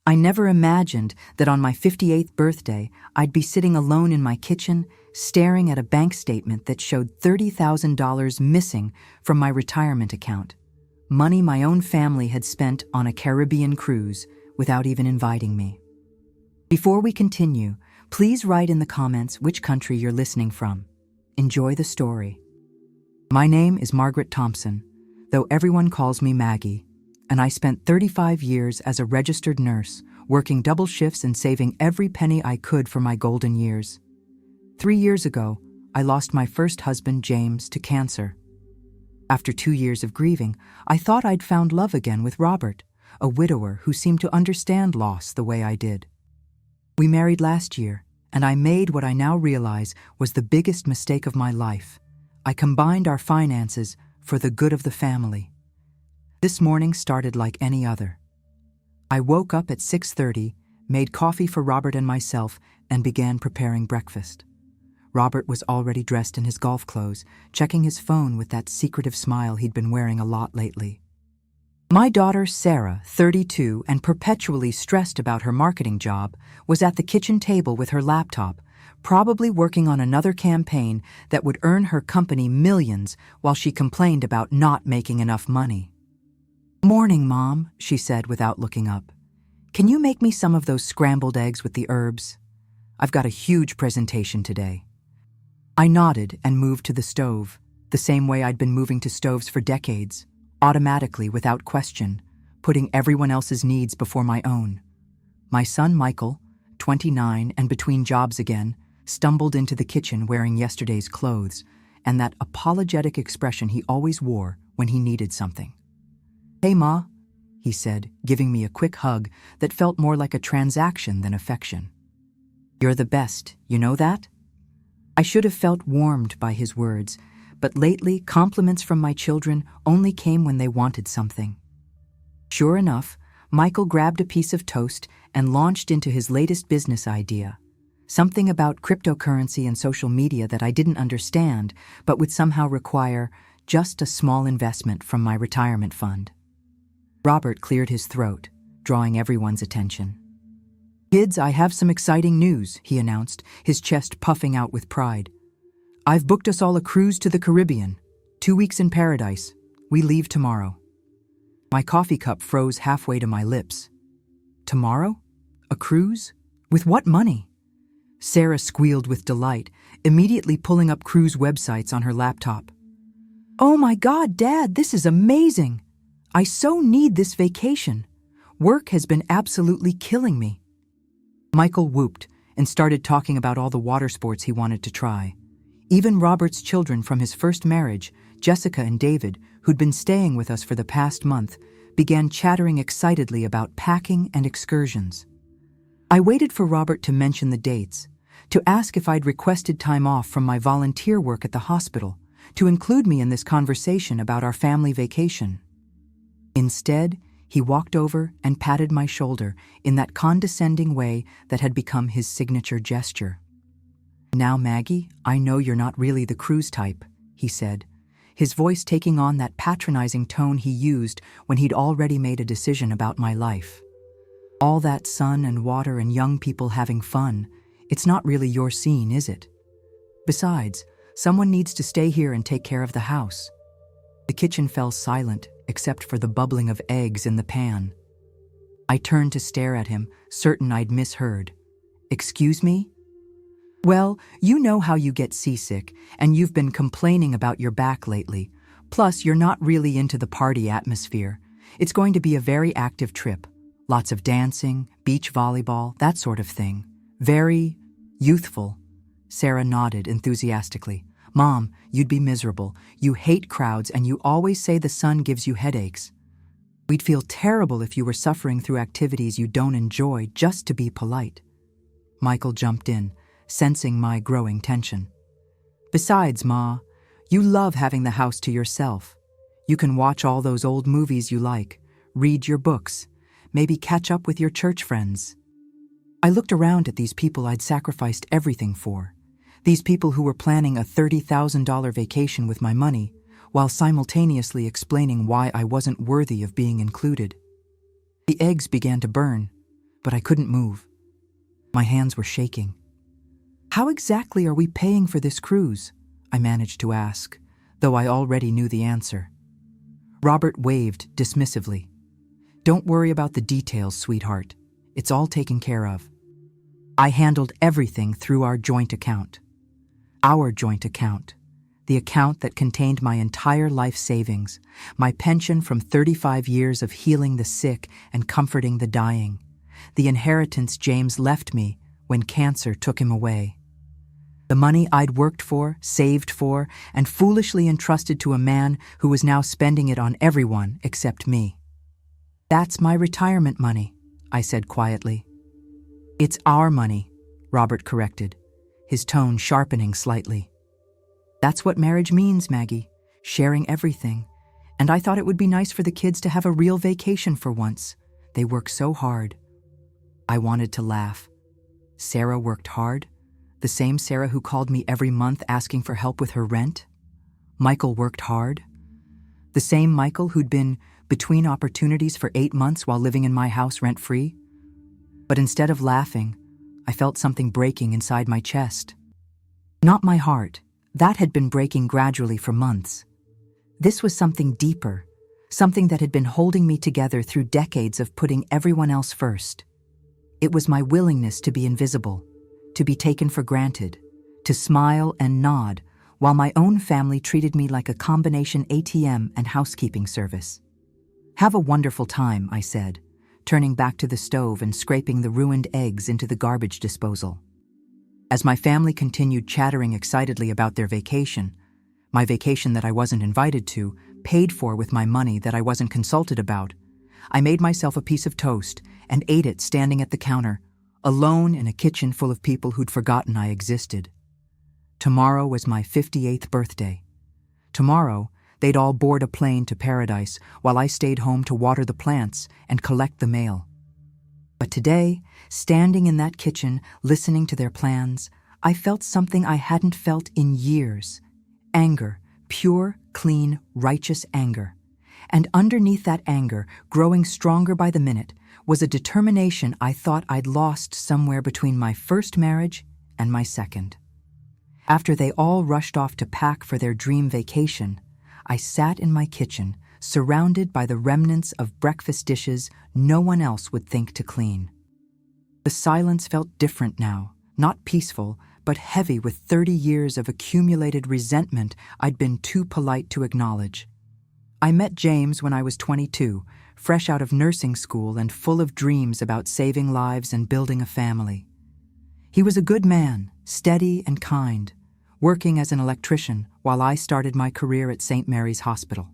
I never imagined that on my 58th birthday, I'd be sitting alone in my kitchen, staring at a bank statement that showed $30,000 missing from my retirement account. Money my own family had spent on a Caribbean cruise without even inviting me. Before we continue, please write in the comments which country you're listening from. Enjoy the story. My name is Margaret Thompson, though everyone calls me Maggie, and I spent 35 years as a registered nurse, working double shifts and saving every penny I could for my golden years. 3 years ago, I lost my first husband, James, to cancer. After 2 years of grieving, I thought I'd found love again with Robert, a widower who seemed to understand loss the way I did. We married last year, and I made what I now realize was the biggest mistake of my life. I combined our finances for the good of the family. This morning started like any other. I woke up at 6:30, made coffee for Robert and myself, and began preparing breakfast. Robert was already dressed in his golf clothes, checking his phone with that secretive smile he'd been wearing a lot lately. My daughter, Sarah, 32 and perpetually stressed about her marketing job, was at the kitchen table with her laptop, probably working on another campaign that would earn her company millions while she complained about not making enough money. "Morning, Mom," she said without looking up. "Can you make me some of those scrambled eggs with the herbs? I've got a huge presentation today." I nodded and moved to the stove, the same way I'd been moving to stoves for decades, automatically without question, putting everyone else's needs before my own. My son Michael, 29 and between jobs again, stumbled into the kitchen wearing yesterday's clothes and that apologetic expression he always wore when he needed something. "Hey, Ma," he said, giving me a quick hug that felt more like a transaction than affection. "You're the best, you know that?" I should have felt warmed by his words, but lately compliments from my children only came when they wanted something. Sure enough, Michael grabbed a piece of toast and launched into his latest business idea, something about cryptocurrency and social media that I didn't understand, but would somehow require just a small investment from my retirement fund. Robert cleared his throat, drawing everyone's attention. "Kids, I have some exciting news," he announced, his chest puffing out with pride. "I've booked us all a cruise to the Caribbean. 2 weeks in paradise. We leave tomorrow." My coffee cup froze halfway to my lips. Tomorrow? A cruise? With what money? Sarah squealed with delight, immediately pulling up cruise websites on her laptop. "Oh my God, Dad, this is amazing! I so need this vacation. Work has been absolutely killing me." Michael whooped and started talking about all the water sports he wanted to try. Even Robert's children from his first marriage, Jessica and David, who'd been staying with us for the past month, began chattering excitedly about packing and excursions. I waited for Robert to mention the dates, to ask if I'd requested time off from my volunteer work at the hospital, to include me in this conversation about our family vacation. Instead, he walked over and patted my shoulder in that condescending way that had become his signature gesture. "Now, Maggie, I know you're not really the cruise type," he said, his voice taking on that patronizing tone he used when he'd already made a decision about my life. "All that sun and water and young people having fun, it's not really your scene, is it? Besides, someone needs to stay here and take care of the house." The kitchen fell silent, except for the bubbling of eggs in the pan. I turned to stare at him, certain I'd misheard. "Excuse me?" "Well, you know how you get seasick, and you've been complaining about your back lately. Plus, you're not really into the party atmosphere. It's going to be a very active trip. Lots of dancing, beach volleyball, that sort of thing. Very youthful." Sarah nodded enthusiastically. "Mom, you'd be miserable. You hate crowds and you always say the sun gives you headaches. We'd feel terrible if you were suffering through activities you don't enjoy just to be polite." Michael jumped in, sensing my growing tension. "Besides, Ma, you love having the house to yourself. You can watch all those old movies you like, read your books, maybe catch up with your church friends." I looked around at these people I'd sacrificed everything for. These people who were planning a $30,000 vacation with my money, while simultaneously explaining why I wasn't worthy of being included. The eggs began to burn, but I couldn't move. My hands were shaking. "How exactly are we paying for this cruise?" I managed to ask, though I already knew the answer. Robert waved dismissively. "Don't worry about the details, sweetheart. It's all taken care of. I handled everything through our joint account. Our joint account. The account that contained my entire life savings, my pension from 35 years of healing the sick and comforting the dying, the inheritance James left me when cancer took him away. The money I'd worked for, saved for, and foolishly entrusted to a man who was now spending it on everyone except me. That's my retirement money," I said quietly. "It's our money," Robert corrected, his tone sharpening slightly. "That's what marriage means, Maggie, sharing everything. And I thought it would be nice for the kids to have a real vacation for once. They work so hard." I wanted to laugh. Sarah worked hard? The same Sarah who called me every month asking for help with her rent? Michael worked hard? The same Michael who'd been between opportunities for 8 months while living in my house rent-free? But instead of laughing, I felt something breaking inside my chest. Not my heart. That had been breaking gradually for months. This was something deeper, something that had been holding me together through decades of putting everyone else first. It was my willingness to be invisible, to be taken for granted, to smile and nod while my own family treated me like a combination ATM and housekeeping service. "Have a wonderful time," I said, turning back to the stove and scraping the ruined eggs into the garbage disposal. As my family continued chattering excitedly about their vacation, my vacation that I wasn't invited to, paid for with my money that I wasn't consulted about, I made myself a piece of toast and ate it standing at the counter, alone in a kitchen full of people who'd forgotten I existed. Tomorrow was my 58th birthday. Tomorrow, they'd all board a plane to paradise while I stayed home to water the plants and collect the mail. But today, standing in that kitchen, listening to their plans, I felt something I hadn't felt in years. Anger, pure, clean, righteous anger. And underneath that anger, growing stronger by the minute, was a determination I thought I'd lost somewhere between my first marriage and my second. After they all rushed off to pack for their dream vacation, I sat in my kitchen, surrounded by the remnants of breakfast dishes no one else would think to clean. The silence felt different now, not peaceful, but heavy with 30 years of accumulated resentment I'd been too polite to acknowledge. I met James when I was 22, fresh out of nursing school and full of dreams about saving lives and building a family. He was a good man, steady and kind, working as an electrician while I started my career at St. Mary's Hospital.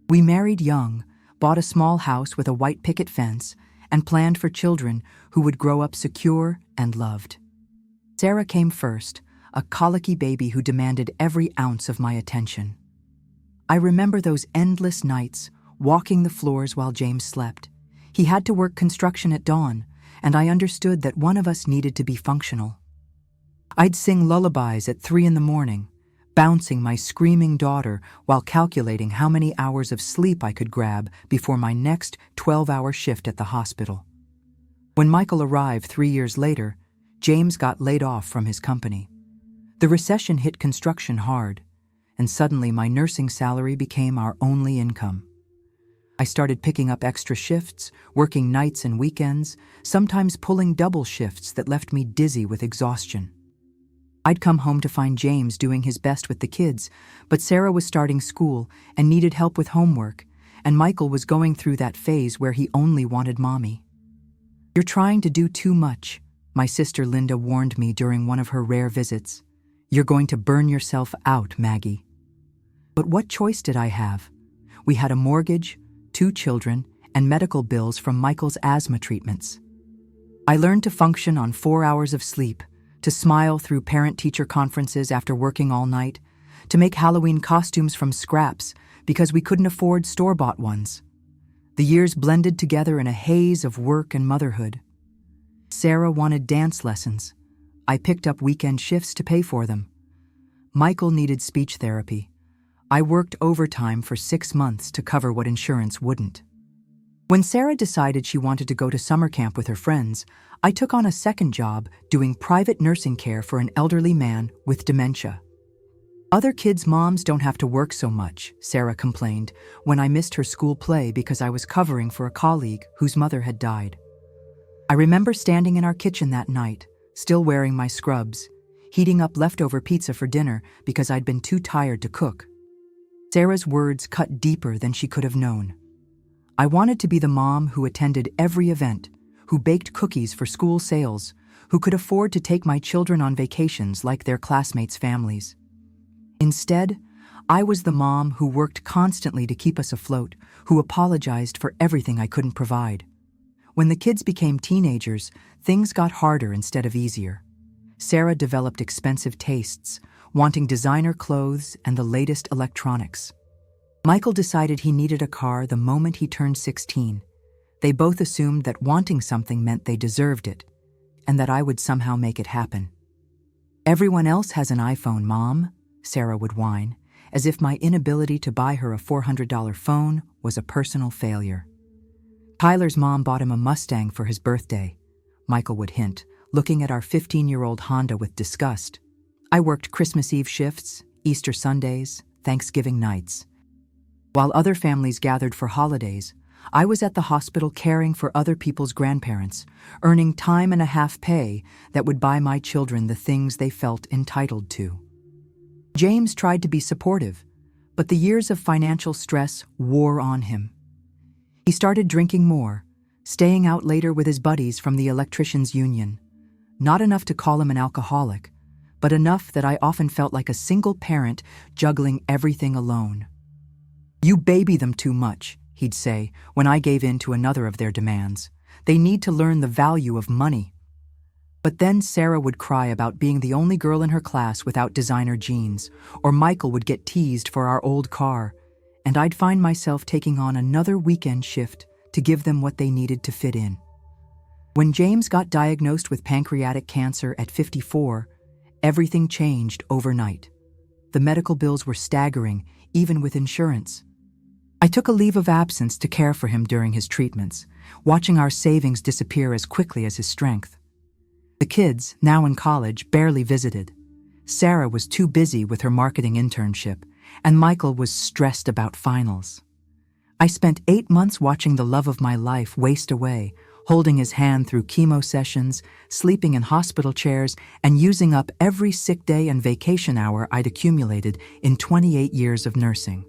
We married young, bought a small house with a white picket fence, and planned for children who would grow up secure and loved. Sarah came first, a colicky baby who demanded every ounce of my attention. I remember those endless nights, walking the floors while James slept. He had to work construction at dawn, and I understood that one of us needed to be functional. I'd sing lullabies at 3 a.m, bouncing my screaming daughter while calculating how many hours of sleep I could grab before my next 12-hour shift at the hospital. When Michael arrived 3 years later, James got laid off from his company. The recession hit construction hard, and suddenly my nursing salary became our only income. I started picking up extra shifts, working nights and weekends, sometimes pulling double shifts that left me dizzy with exhaustion. I'd come home to find James doing his best with the kids, but Sarah was starting school and needed help with homework, and Michael was going through that phase where he only wanted mommy. "You're trying to do too much," my sister Linda warned me during one of her rare visits. "You're going to burn yourself out, Maggie." But what choice did I have? We had a mortgage, 2 children, and medical bills from Michael's asthma treatments. I learned to function on 4 hours of sleep, to smile through parent-teacher conferences after working all night, to make Halloween costumes from scraps because we couldn't afford store-bought ones. The years blended together in a haze of work and motherhood. Sarah wanted dance lessons. I picked up weekend shifts to pay for them. Michael needed speech therapy. I worked overtime for 6 months to cover what insurance wouldn't. When Sarah decided she wanted to go to summer camp with her friends, I took on a second job doing private nursing care for an elderly man with dementia. Other kids' moms don't have to work so much, Sarah complained when I missed her school play because I was covering for a colleague whose mother had died. I remember standing in our kitchen that night, still wearing my scrubs, heating up leftover pizza for dinner because I'd been too tired to cook. Sarah's words cut deeper than she could have known. I wanted to be the mom who attended every event, who baked cookies for school sales, who could afford to take my children on vacations like their classmates' families. Instead, I was the mom who worked constantly to keep us afloat, who apologized for everything I couldn't provide. When the kids became teenagers, things got harder instead of easier. Sarah developed expensive tastes, wanting designer clothes and the latest electronics. Michael decided he needed a car the moment he turned 16. They both assumed that wanting something meant they deserved it, and that I would somehow make it happen. "Everyone else has an iPhone, Mom," Sarah would whine, as if my inability to buy her a $400 phone was a personal failure. "Tyler's mom bought him a Mustang for his birthday," Michael would hint, looking at our 15-year-old Honda with disgust. I worked Christmas Eve shifts, Easter Sundays, Thanksgiving nights. While other families gathered for holidays, I was at the hospital caring for other people's grandparents, earning time and a half pay that would buy my children the things they felt entitled to. James tried to be supportive, but the years of financial stress wore on him. He started drinking more, staying out later with his buddies from the electricians' union. Not enough to call him an alcoholic, but enough that I often felt like a single parent juggling everything alone. "You baby them too much," he'd say when I gave in to another of their demands. "They need to learn the value of money." But then Sarah would cry about being the only girl in her class without designer jeans, or Michael would get teased for our old car, and I'd find myself taking on another weekend shift to give them what they needed to fit in. When James got diagnosed with pancreatic cancer at 54, everything changed overnight. The medical bills were staggering, even with insurance. I took a leave of absence to care for him during his treatments, watching our savings disappear as quickly as his strength. The kids, now in college, barely visited. Sarah was too busy with her marketing internship, and Michael was stressed about finals. I spent 8 months watching the love of my life waste away, holding his hand through chemo sessions, sleeping in hospital chairs, and using up every sick day and vacation hour I'd accumulated in 28 years of nursing.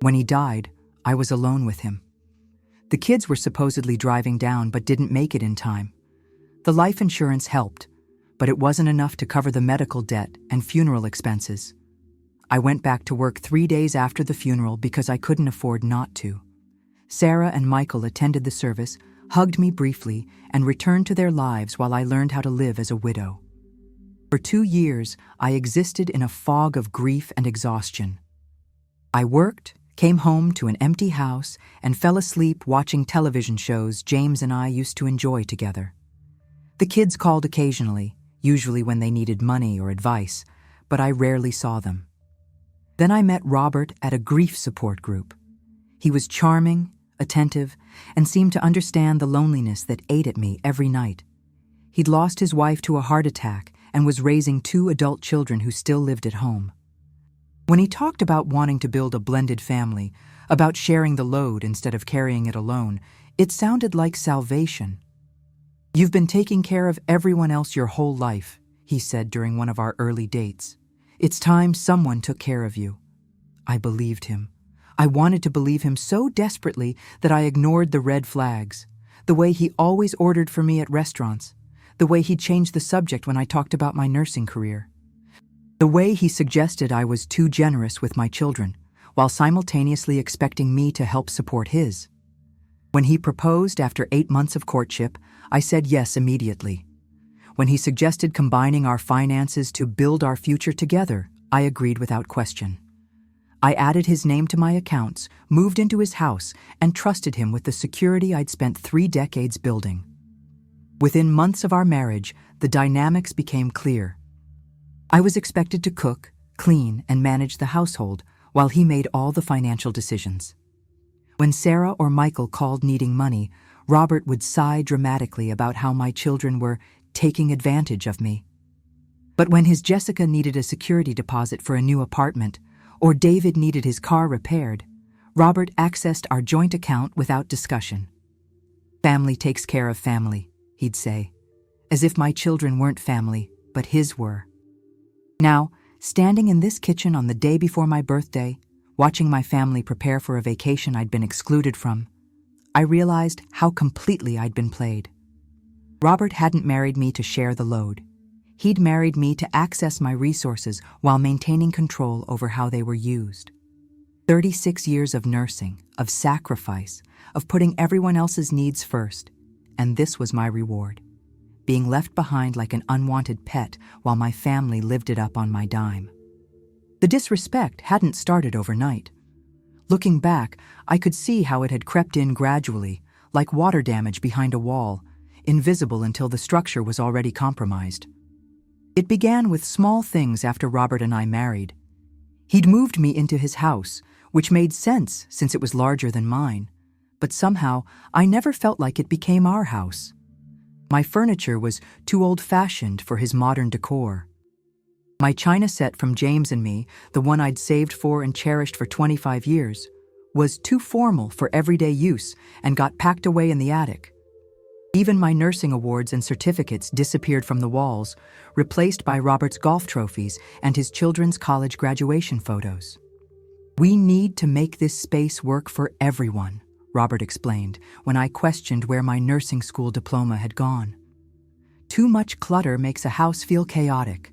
When he died, I was alone with him. The kids were supposedly driving down but didn't make it in time. The life insurance helped, but it wasn't enough to cover the medical debt and funeral expenses. I went back to work 3 days after the funeral because I couldn't afford not to. Sarah and Michael attended the service, hugged me briefly, and returned to their lives while I learned how to live as a widow. For 2 years, I existed in a fog of grief and exhaustion. I worked, came home to an empty house, and fell asleep watching television shows James and I used to enjoy together. The kids called occasionally, usually when they needed money or advice, but I rarely saw them. Then I met Robert at a grief support group. He was charming, attentive, and seemed to understand the loneliness that ate at me every night. He'd lost his wife to a heart attack and was raising 2 adult children who still lived at home. When he talked about wanting to build a blended family, about sharing the load instead of carrying it alone, it sounded like salvation. "You've been taking care of everyone else your whole life," he said during one of our early dates. "It's time someone took care of you." I believed him. I wanted to believe him so desperately that I ignored the red flags, the way he always ordered for me at restaurants, the way he changed the subject when I talked about my nursing career, the way he suggested I was too generous with my children, while simultaneously expecting me to help support his. When he proposed after 8 months of courtship, I said yes immediately. When he suggested combining our finances to build our future together, I agreed without question. I added his name to my accounts, moved into his house, and trusted him with the security I'd spent 3 decades building. Within months of our marriage, the dynamics became clear. I was expected to cook, clean, and manage the household, while he made all the financial decisions. When Sarah or Michael called needing money, Robert would sigh dramatically about how my children were taking advantage of me. But when his Jessica needed a security deposit for a new apartment, or David needed his car repaired, Robert accessed our joint account without discussion. "Family takes care of family," he'd say, as if my children weren't family, but his were. Now, standing in this kitchen on the day before my birthday, watching my family prepare for a vacation I'd been excluded from, I realized how completely I'd been played. Robert hadn't married me to share the load. He'd married me to access my resources while maintaining control over how they were used. 36 years of nursing, of sacrifice, of putting everyone else's needs first, and this was my reward. Being left behind like an unwanted pet while my family lived it up on my dime. The disrespect hadn't started overnight. Looking back, I could see how it had crept in gradually, like water damage behind a wall, invisible until the structure was already compromised. It began with small things after Robert and I married. He'd moved me into his house, which made sense since it was larger than mine, but somehow I never felt like it became our house. My furniture was too old-fashioned for his modern decor. My china set from James and me, the one I'd saved for and cherished for 25 years, was too formal for everyday use and got packed away in the attic. Even my nursing awards and certificates disappeared from the walls, replaced by Robert's golf trophies and his children's college graduation photos. "We need to make this space work for everyone," Robert explained when I questioned where my nursing school diploma had gone. "Too much clutter makes a house feel chaotic."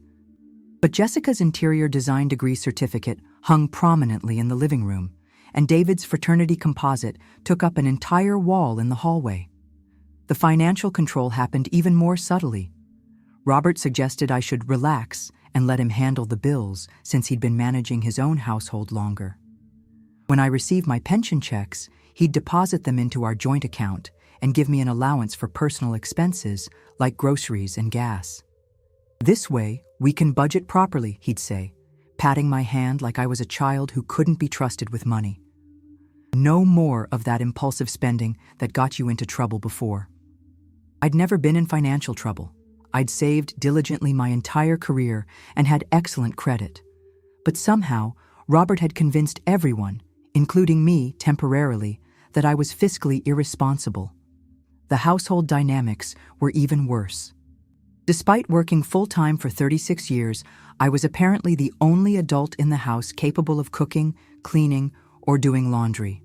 But Jessica's interior design degree certificate hung prominently in the living room, and David's fraternity composite took up an entire wall in the hallway. The financial control happened even more subtly. Robert suggested I should relax and let him handle the bills since he'd been managing his own household longer. When I received my pension checks, he'd deposit them into our joint account and give me an allowance for personal expenses like groceries and gas. "This way, we can budget properly," he'd say, patting my hand like I was a child who couldn't be trusted with money. "No more of that impulsive spending that got you into trouble before." I'd never been in financial trouble. I'd saved diligently my entire career and had excellent credit. But somehow, Robert had convinced everyone, including me temporarily, that I was fiscally irresponsible. The household dynamics were even worse. Despite working full-time for 36 years, I was apparently the only adult in the house capable of cooking, cleaning, or doing laundry.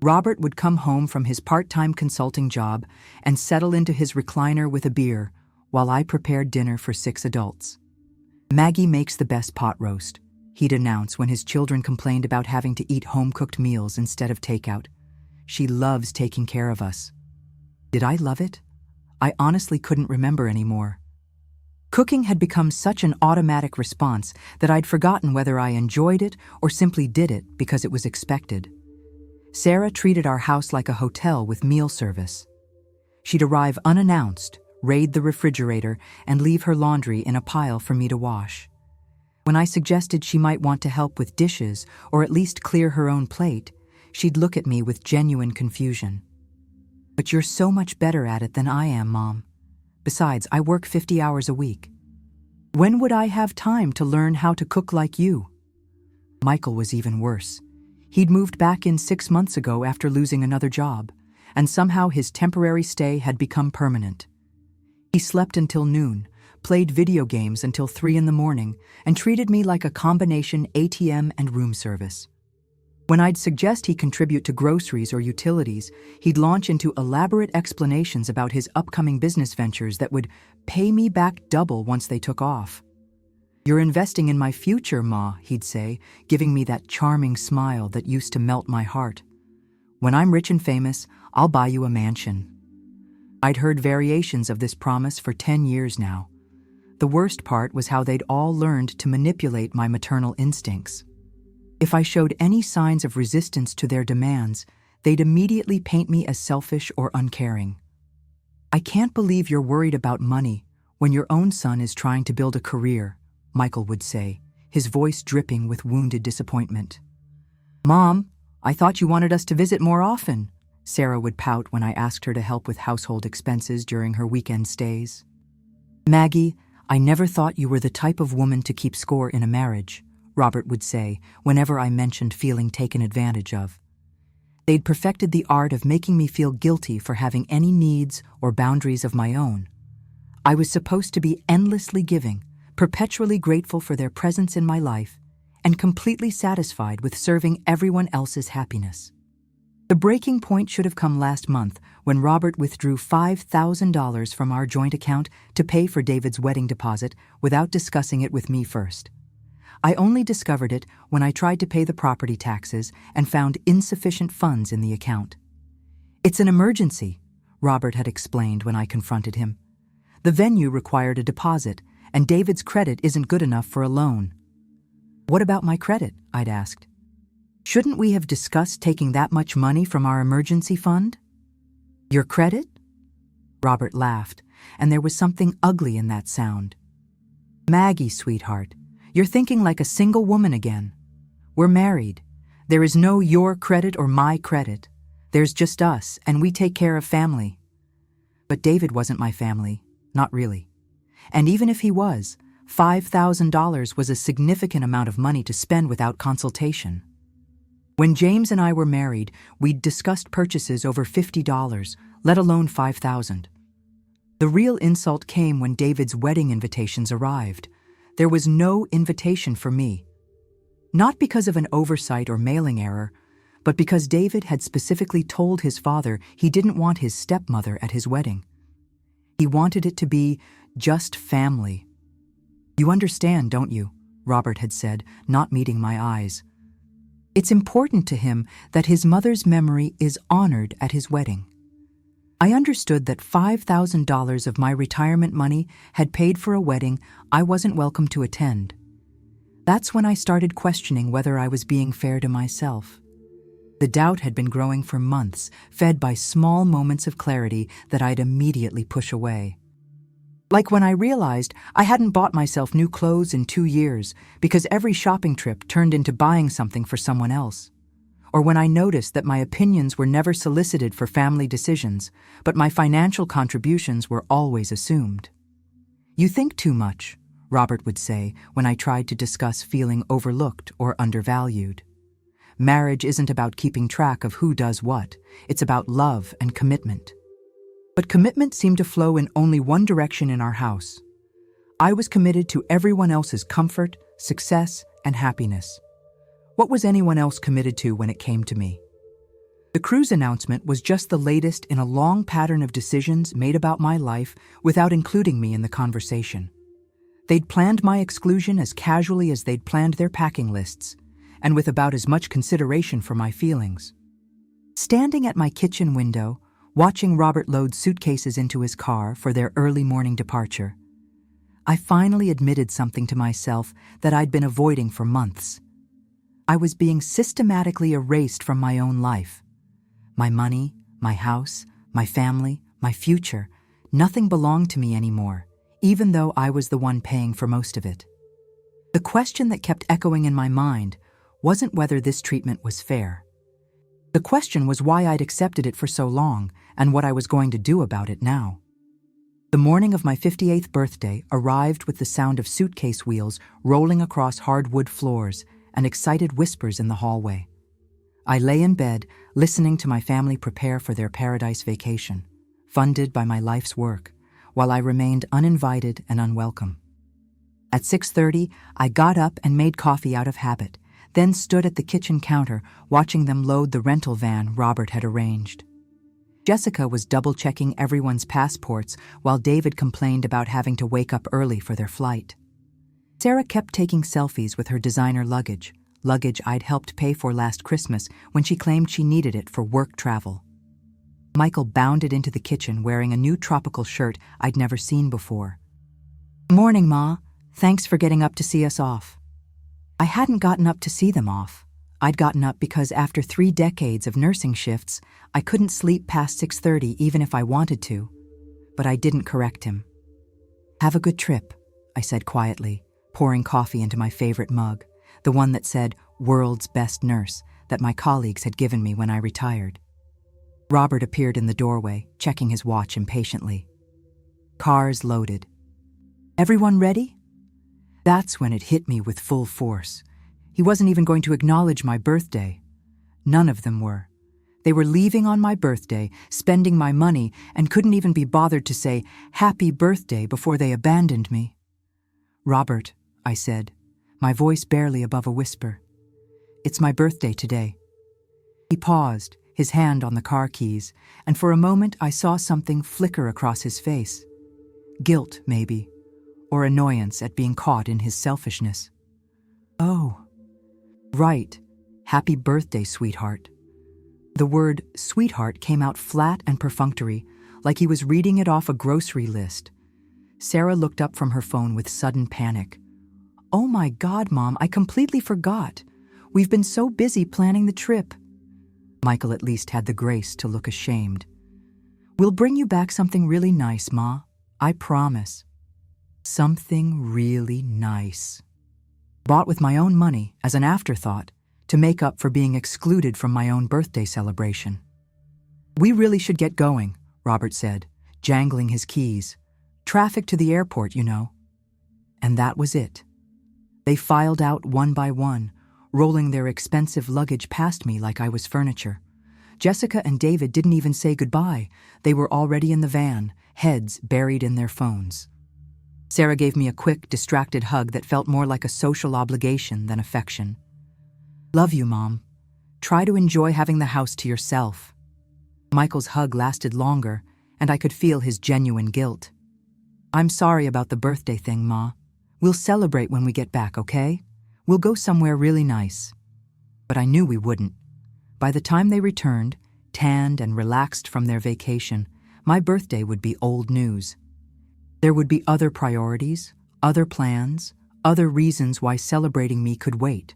Robert would come home from his part-time consulting job and settle into his recliner with a beer while I prepared dinner for 6 adults. "Maggie makes the best pot roast," he'd announce when his children complained about having to eat home-cooked meals instead of takeout. "She loves taking care of us." Did I love it? I honestly couldn't remember anymore. Cooking had become such an automatic response that I'd forgotten whether I enjoyed it or simply did it because it was expected. Sarah treated our house like a hotel with meal service. She'd arrive unannounced, raid the refrigerator, and leave her laundry in a pile for me to wash. When I suggested she might want to help with dishes or at least clear her own plate, she'd look at me with genuine confusion. "But you're so much better at it than I am, Mom. Besides, I work 50 hours a week. When would I have time to learn how to cook like you?" Michael was even worse. He'd moved back in 6 months ago after losing another job, and somehow his temporary stay had become permanent. He slept until noon, played video games until 3 in the morning, and treated me like a combination ATM and room service. When I'd suggest he contribute to groceries or utilities, he'd launch into elaborate explanations about his upcoming business ventures that would pay me back double once they took off. "You're investing in my future, Ma," he'd say, giving me that charming smile that used to melt my heart. "When I'm rich and famous, I'll buy you a mansion." I'd heard variations of this promise for 10 years now. The worst part was how they'd all learned to manipulate my maternal instincts. If I showed any signs of resistance to their demands, they'd immediately paint me as selfish or uncaring. "I can't believe you're worried about money when your own son is trying to build a career," Michael would say, his voice dripping with wounded disappointment. "Mom, I thought you wanted us to visit more often, Sarah would pout when I asked her to help with household expenses during her weekend stays. Maggie, I never thought you were the type of woman to keep score in a marriage, Robert would say whenever I mentioned feeling taken advantage of. They'd perfected the art of making me feel guilty for having any needs or boundaries of my own. I was supposed to be endlessly giving, perpetually grateful for their presence in my life, and completely satisfied with serving everyone else's happiness. The breaking point should have come last month when Robert withdrew $5,000 from our joint account to pay for David's wedding deposit without discussing it with me first. I only discovered it when I tried to pay the property taxes and found insufficient funds in the account. It's an emergency, Robert had explained when I confronted him. The venue required a deposit, and David's credit isn't good enough for a loan. What about my credit? I'd asked. Shouldn't we have discussed taking that much money from our emergency fund? Your credit? Robert laughed, and there was something ugly in that sound. Maggie, sweetheart, you're thinking like a single woman again. We're married. There is no your credit or my credit. There's just us, and we take care of family. But David wasn't my family, not really. And even if he was, $5,000 was a significant amount of money to spend without consultation. When James and I were married, we'd discussed purchases over $50, let alone $5,000. The real insult came when David's wedding invitations arrived. There was no invitation for me. Not because of an oversight or mailing error, but because David had specifically told his father he didn't want his stepmother at his wedding. He wanted it to be just family. You understand, don't you? Robert had said, not meeting my eyes. It's important to him that his mother's memory is honored at his wedding. I understood that $5,000 of my retirement money had paid for a wedding I wasn't welcome to attend. That's when I started questioning whether I was being fair to myself. The doubt had been growing for months, fed by small moments of clarity that I'd immediately push away. Like when I realized I hadn't bought myself new clothes in 2 years because every shopping trip turned into buying something for someone else. Or when I noticed that my opinions were never solicited for family decisions, but my financial contributions were always assumed. You think too much, Robert would say when I tried to discuss feeling overlooked or undervalued. Marriage isn't about keeping track of who does what, it's about love and commitment. But commitment seemed to flow in only one direction in our house. I was committed to everyone else's comfort, success, and happiness. What was anyone else committed to when it came to me? The cruise announcement was just the latest in a long pattern of decisions made about my life without including me in the conversation. They'd planned my exclusion as casually as they'd planned their packing lists, and with about as much consideration for my feelings. Standing at my kitchen window, watching Robert load suitcases into his car for their early morning departure, I finally admitted something to myself that I'd been avoiding for months. I was being systematically erased from my own life. My money, my house, my family, my future, nothing belonged to me anymore, even though I was the one paying for most of it. The question that kept echoing in my mind wasn't whether this treatment was fair. The question was why I'd accepted it for so long and what I was going to do about it now. The morning of my 58th birthday arrived with the sound of suitcase wheels rolling across hardwood floors and excited whispers in the hallway. I lay in bed, listening to my family prepare for their paradise vacation, funded by my life's work, while I remained uninvited and unwelcome. At 6:30, I got up and made coffee out of habit, then stood at the kitchen counter watching them load the rental van Robert had arranged. Jessica was double-checking everyone's passports while David complained about having to wake up early for their flight. Sarah kept taking selfies with her designer luggage I'd helped pay for last Christmas when she claimed she needed it for work travel. Michael bounded into the kitchen wearing a new tropical shirt I'd never seen before. "Morning, Ma. Thanks for getting up to see us off." I hadn't gotten up to see them off. I'd gotten up because after 3 decades of nursing shifts, I couldn't sleep past 6:30 even if I wanted to. But I didn't correct him. "Have a good trip," I said quietly, pouring coffee into my favorite mug, the one that said, "World's Best Nurse," that my colleagues had given me when I retired. Robert appeared in the doorway, checking his watch impatiently. Cars loaded. Everyone ready? That's when it hit me with full force. He wasn't even going to acknowledge my birthday. None of them were. They were leaving on my birthday, spending my money, and couldn't even be bothered to say happy birthday before they abandoned me. Robert, I said, my voice barely above a whisper. It's my birthday today. He paused, his hand on the car keys, and for a moment I saw something flicker across his face. Guilt, maybe, or annoyance at being caught in his selfishness. Oh, right. Happy birthday, sweetheart. The word sweetheart came out flat and perfunctory, like he was reading it off a grocery list. Sarah looked up from her phone with sudden panic. Oh my God, Mom, I completely forgot. We've been so busy planning the trip. Michael at least had the grace to look ashamed. We'll bring you back something really nice, Ma. I promise. Something really nice. Bought with my own money as an afterthought to make up for being excluded from my own birthday celebration. We really should get going, Robert said, jangling his keys. Traffic to the airport, you know. And that was it. They filed out one by one, rolling their expensive luggage past me like I was furniture. Jessica and David didn't even say goodbye. They were already in the van, heads buried in their phones. Sarah gave me a quick, distracted hug that felt more like a social obligation than affection. Love you, Mom. Try to enjoy having the house to yourself. Michael's hug lasted longer, and I could feel his genuine guilt. I'm sorry about the birthday thing, Ma. We'll celebrate when we get back, okay? We'll go somewhere really nice. But I knew we wouldn't. By the time they returned, tanned and relaxed from their vacation, my birthday would be old news. There would be other priorities, other plans, other reasons why celebrating me could wait.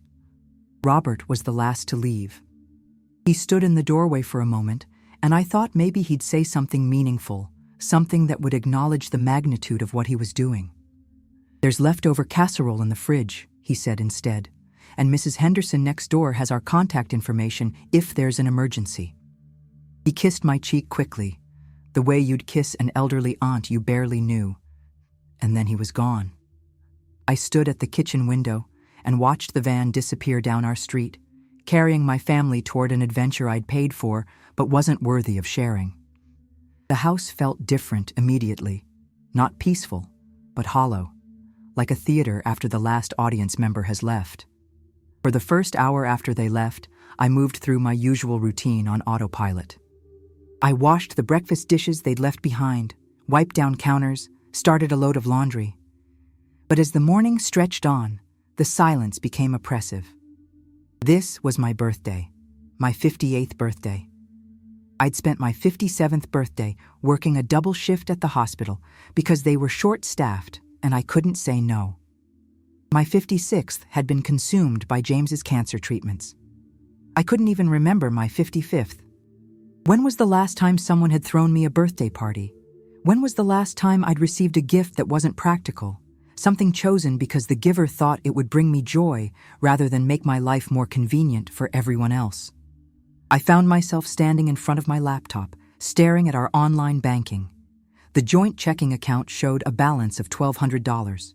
Robert was the last to leave. He stood in the doorway for a moment, and I thought maybe he'd say something meaningful, something that would acknowledge the magnitude of what he was doing. There's leftover casserole in the fridge, he said instead, and Mrs. Henderson next door has our contact information if there's an emergency. He kissed my cheek quickly, the way you'd kiss an elderly aunt you barely knew, and then he was gone. I stood at the kitchen window and watched the van disappear down our street, carrying my family toward an adventure I'd paid for but wasn't worthy of sharing. The house felt different immediately, not peaceful, but hollow, like a theater after the last audience member has left. For the first hour after they left, I moved through my usual routine on autopilot. I washed the breakfast dishes they'd left behind, wiped down counters, started a load of laundry. But as the morning stretched on, the silence became oppressive. This was my birthday, my 58th birthday. I'd spent my 57th birthday working a double shift at the hospital because they were short-staffed and I couldn't say no. My 56th had been consumed by James's cancer treatments. I couldn't even remember my 55th. When was the last time someone had thrown me a birthday party? When was the last time I'd received a gift that wasn't practical, something chosen because the giver thought it would bring me joy rather than make my life more convenient for everyone else? I found myself standing in front of my laptop, staring at our online banking. The joint checking account showed a balance of $1,200.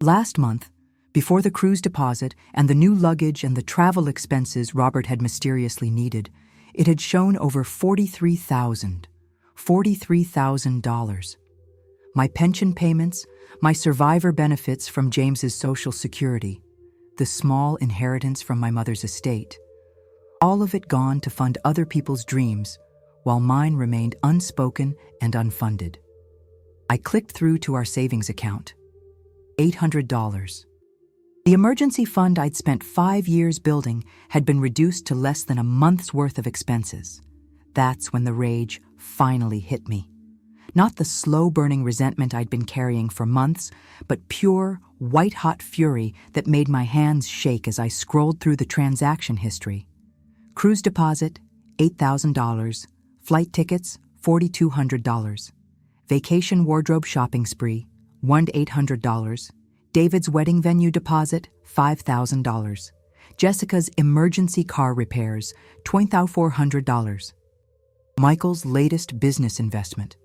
Last month, before the cruise deposit and the new luggage and the travel expenses Robert had mysteriously needed, it had shown over $43,000. My pension payments, my survivor benefits from James's Social Security, the small inheritance from my mother's estate, all of it gone to fund other people's dreams, while mine remained unspoken and unfunded. I clicked through to our savings account. $800. The emergency fund I'd spent 5 years building had been reduced to less than a month's worth of expenses. That's when the rage finally hit me. Not the slow-burning resentment I'd been carrying for months, but pure, white-hot fury that made my hands shake as I scrolled through the transaction history. Cruise deposit, $8,000. Flight tickets, $4,200. Vacation wardrobe shopping spree, $1,800. David's wedding venue deposit, $5,000. Jessica's emergency car repairs, $2,400. Michael's latest business investment,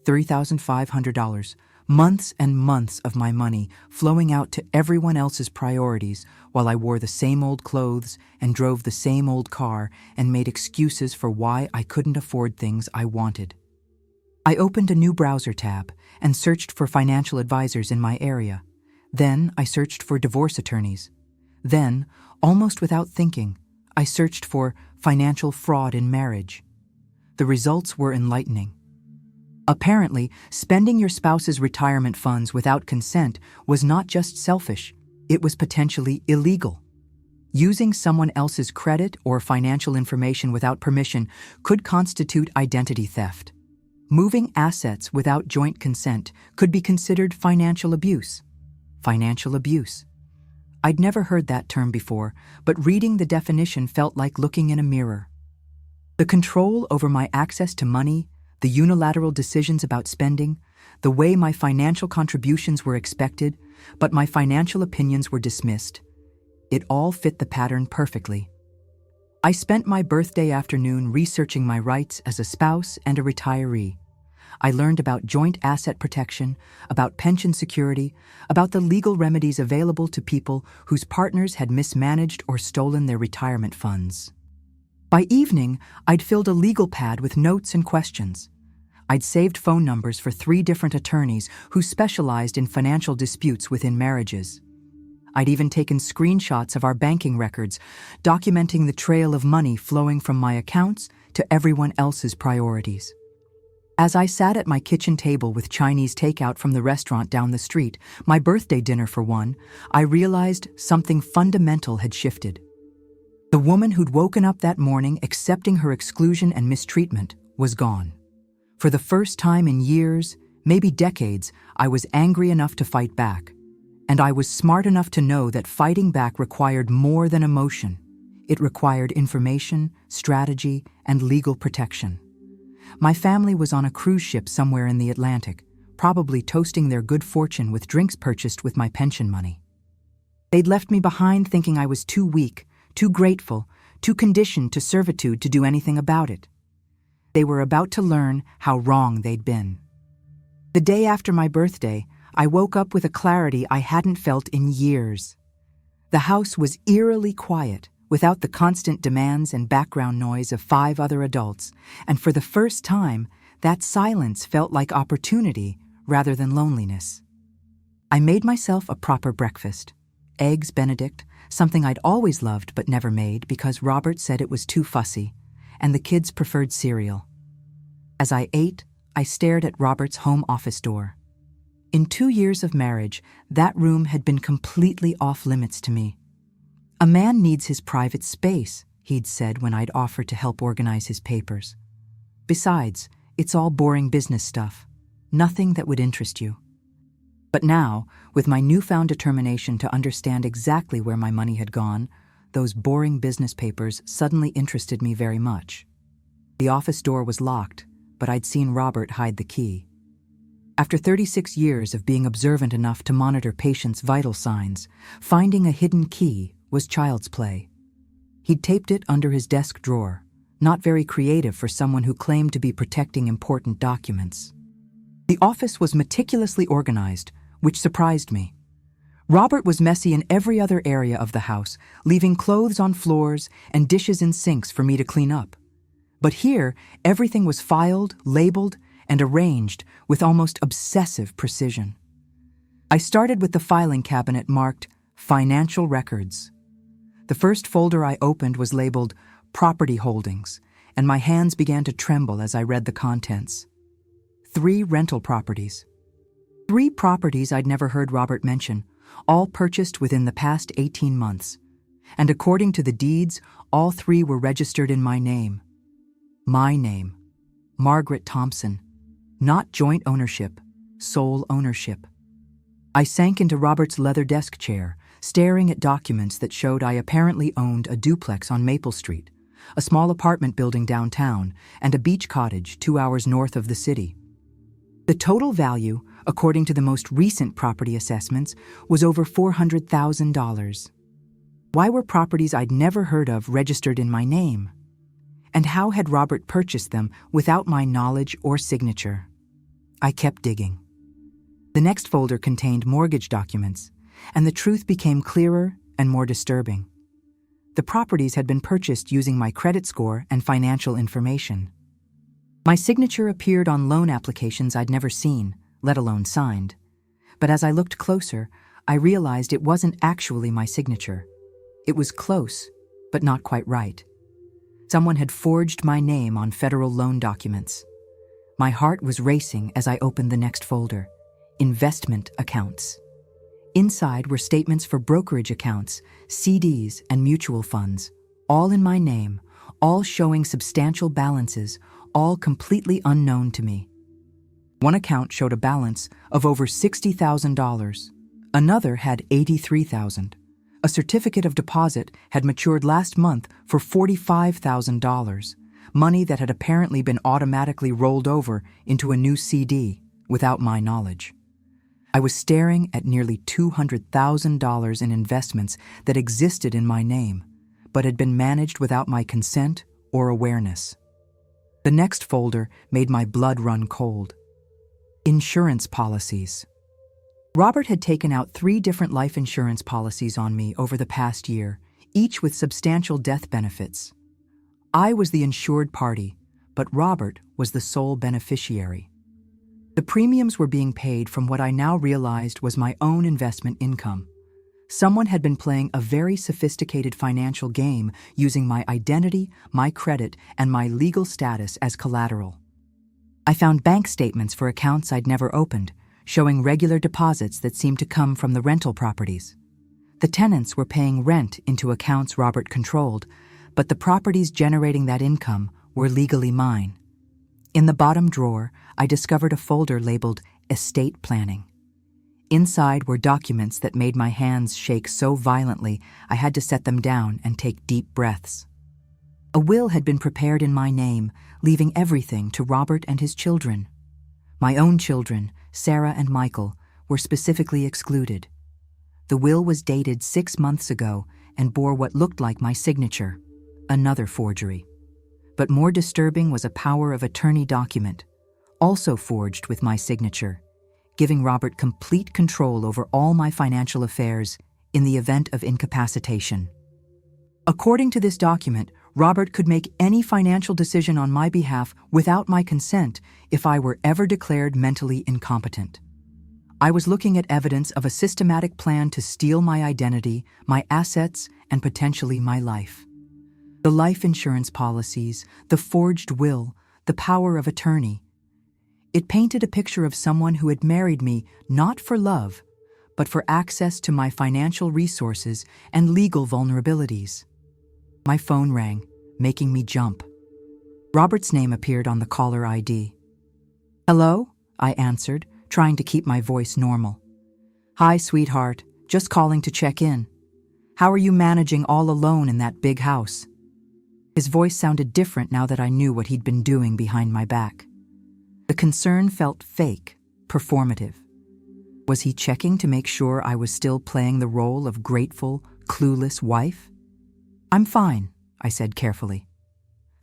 $3,500. Months and months of my money flowing out to everyone else's priorities while I wore the same old clothes and drove the same old car and made excuses for why I couldn't afford things I wanted. I opened a new browser tab and searched for financial advisors in my area. Then I searched for divorce attorneys. Then, almost without thinking, I searched for financial fraud in marriage. The results were enlightening. Apparently, spending your spouse's retirement funds without consent was not just selfish, it was potentially illegal. Using someone else's credit or financial information without permission could constitute identity theft. Moving assets without joint consent could be considered financial abuse. Financial abuse. I'd never heard that term before, but reading the definition felt like looking in a mirror. The control over my access to money, the unilateral decisions about spending, the way my financial contributions were expected, but my financial opinions were dismissed. It all fit the pattern perfectly. I spent my birthday afternoon researching my rights as a spouse and a retiree. I learned about joint asset protection, about pension security, about the legal remedies available to people whose partners had mismanaged or stolen their retirement funds. By evening, I'd filled a legal pad with notes and questions. I'd saved phone numbers for 3 different attorneys who specialized in financial disputes within marriages. I'd even taken screenshots of our banking records, documenting the trail of money flowing from my accounts to everyone else's priorities. As I sat at my kitchen table with Chinese takeout from the restaurant down the street, my birthday dinner for one, I realized something fundamental had shifted. The woman who'd woken up that morning accepting her exclusion and mistreatment was gone. For the first time in years, maybe decades, I was angry enough to fight back. And I was smart enough to know that fighting back required more than emotion. It required information, strategy, and legal protection. My family was on a cruise ship somewhere in the Atlantic, probably toasting their good fortune with drinks purchased with my pension money. They'd left me behind thinking I was too weak, too grateful, too conditioned to servitude to do anything about it. They were about to learn how wrong they'd been. The day after my birthday, I woke up with a clarity I hadn't felt in years. The house was eerily quiet, without the constant demands and background noise of 5 other adults, and for the first time, that silence felt like opportunity rather than loneliness. I made myself a proper breakfast. Eggs Benedict, something I'd always loved but never made because Robert said it was too fussy, and the kids preferred cereal. As I ate, I stared at Robert's home office door. In 2 years of marriage, that room had been completely off limits to me. "A man needs his private space," he'd said when I'd offered to help organize his papers. "Besides, it's all boring business stuff. Nothing that would interest you." But now, with my newfound determination to understand exactly where my money had gone, those boring business papers suddenly interested me very much. The office door was locked, but I'd seen Robert hide the key. After 36 years of being observant enough to monitor patients' vital signs, finding a hidden key was child's play. He'd taped it under his desk drawer, not very creative for someone who claimed to be protecting important documents. The office was meticulously organized, which surprised me. Robert was messy in every other area of the house, leaving clothes on floors and dishes in sinks for me to clean up. But here, everything was filed, labeled, and arranged with almost obsessive precision. I started with the filing cabinet marked Financial Records. The first folder I opened was labeled Property Holdings, and my hands began to tremble as I read the contents. 3 rental properties. 3 properties I'd never heard Robert mention, all purchased within the past 18 months. And according to the deeds, all 3 were registered in my name. My name, Margaret Thompson. Not joint ownership, sole ownership. I sank into Robert's leather desk chair, staring at documents that showed I apparently owned a duplex on Maple Street, a small apartment building downtown, and a beach cottage 2 hours north of the city. The total value, according to the most recent property assessments, was over $400,000. Why were properties I'd never heard of registered in my name? And how had Robert purchased them without my knowledge or signature? I kept digging. The next folder contained mortgage documents, and the truth became clearer and more disturbing. The properties had been purchased using my credit score and financial information. My signature appeared on loan applications I'd never seen, let alone signed. But as I looked closer, I realized it wasn't actually my signature. It was close, but not quite right. Someone had forged my name on federal loan documents. My heart was racing as I opened the next folder: investment accounts. Inside were statements for brokerage accounts, CDs, and mutual funds, all in my name, all showing substantial balances, all completely unknown to me. One account showed a balance of over $60,000. Another had $83,000. A certificate of deposit had matured last month for $45,000, money that had apparently been automatically rolled over into a new CD without my knowledge. I was staring at nearly $200,000 in investments that existed in my name, but had been managed without my consent or awareness. The next folder made my blood run cold. Insurance policies. Robert had taken out 3 different life insurance policies on me over the past year, each with substantial death benefits. I was the insured party, but Robert was the sole beneficiary. The premiums were being paid from what I now realized was my own investment income. Someone had been playing a very sophisticated financial game using my identity, my credit, and my legal status as collateral. I found bank statements for accounts I'd never opened, showing regular deposits that seemed to come from the rental properties. The tenants were paying rent into accounts Robert controlled, but the properties generating that income were legally mine. In the bottom drawer, I discovered a folder labeled Estate Planning. Inside were documents that made my hands shake so violently I had to set them down and take deep breaths. A will had been prepared in my name, leaving everything to Robert and his children. My own children, Sarah and Michael, were specifically excluded. The will was dated 6 months ago and bore what looked like my signature, another forgery. But more disturbing was a power of attorney document, also forged with my signature, giving Robert complete control over all my financial affairs in the event of incapacitation. According to this document, Robert could make any financial decision on my behalf without my consent if I were ever declared mentally incompetent. I was looking at evidence of a systematic plan to steal my identity, my assets, and potentially my life. The life insurance policies, the forged will, the power of attorney. It painted a picture of someone who had married me not for love, but for access to my financial resources and legal vulnerabilities. My phone rang, making me jump. Robert's name appeared on the caller ID. "Hello?" I answered, trying to keep my voice normal. "Hi, sweetheart. Just calling to check in. How are you managing all alone in that big house?" His voice sounded different now that I knew what he'd been doing behind my back. The concern felt fake, performative. Was he checking to make sure I was still playing the role of grateful, clueless wife? "I'm fine," I said carefully.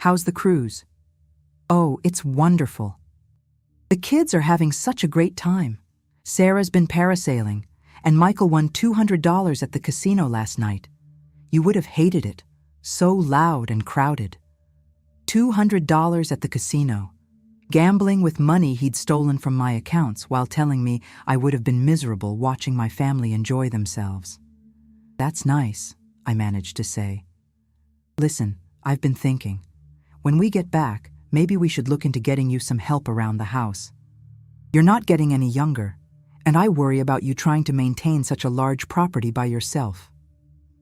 "How's the cruise?" "Oh, it's wonderful. The kids are having such a great time. Sarah's been parasailing, and Michael won $200 at the casino last night. You would have hated it. So loud and crowded. $200 at the casino. Gambling with money he'd stolen from my accounts while telling me I would have been miserable watching my family enjoy themselves. "That's nice," I managed to say. "Listen, I've been thinking. When we get back, maybe we should look into getting you some help around the house. You're not getting any younger, and I worry about you trying to maintain such a large property by yourself."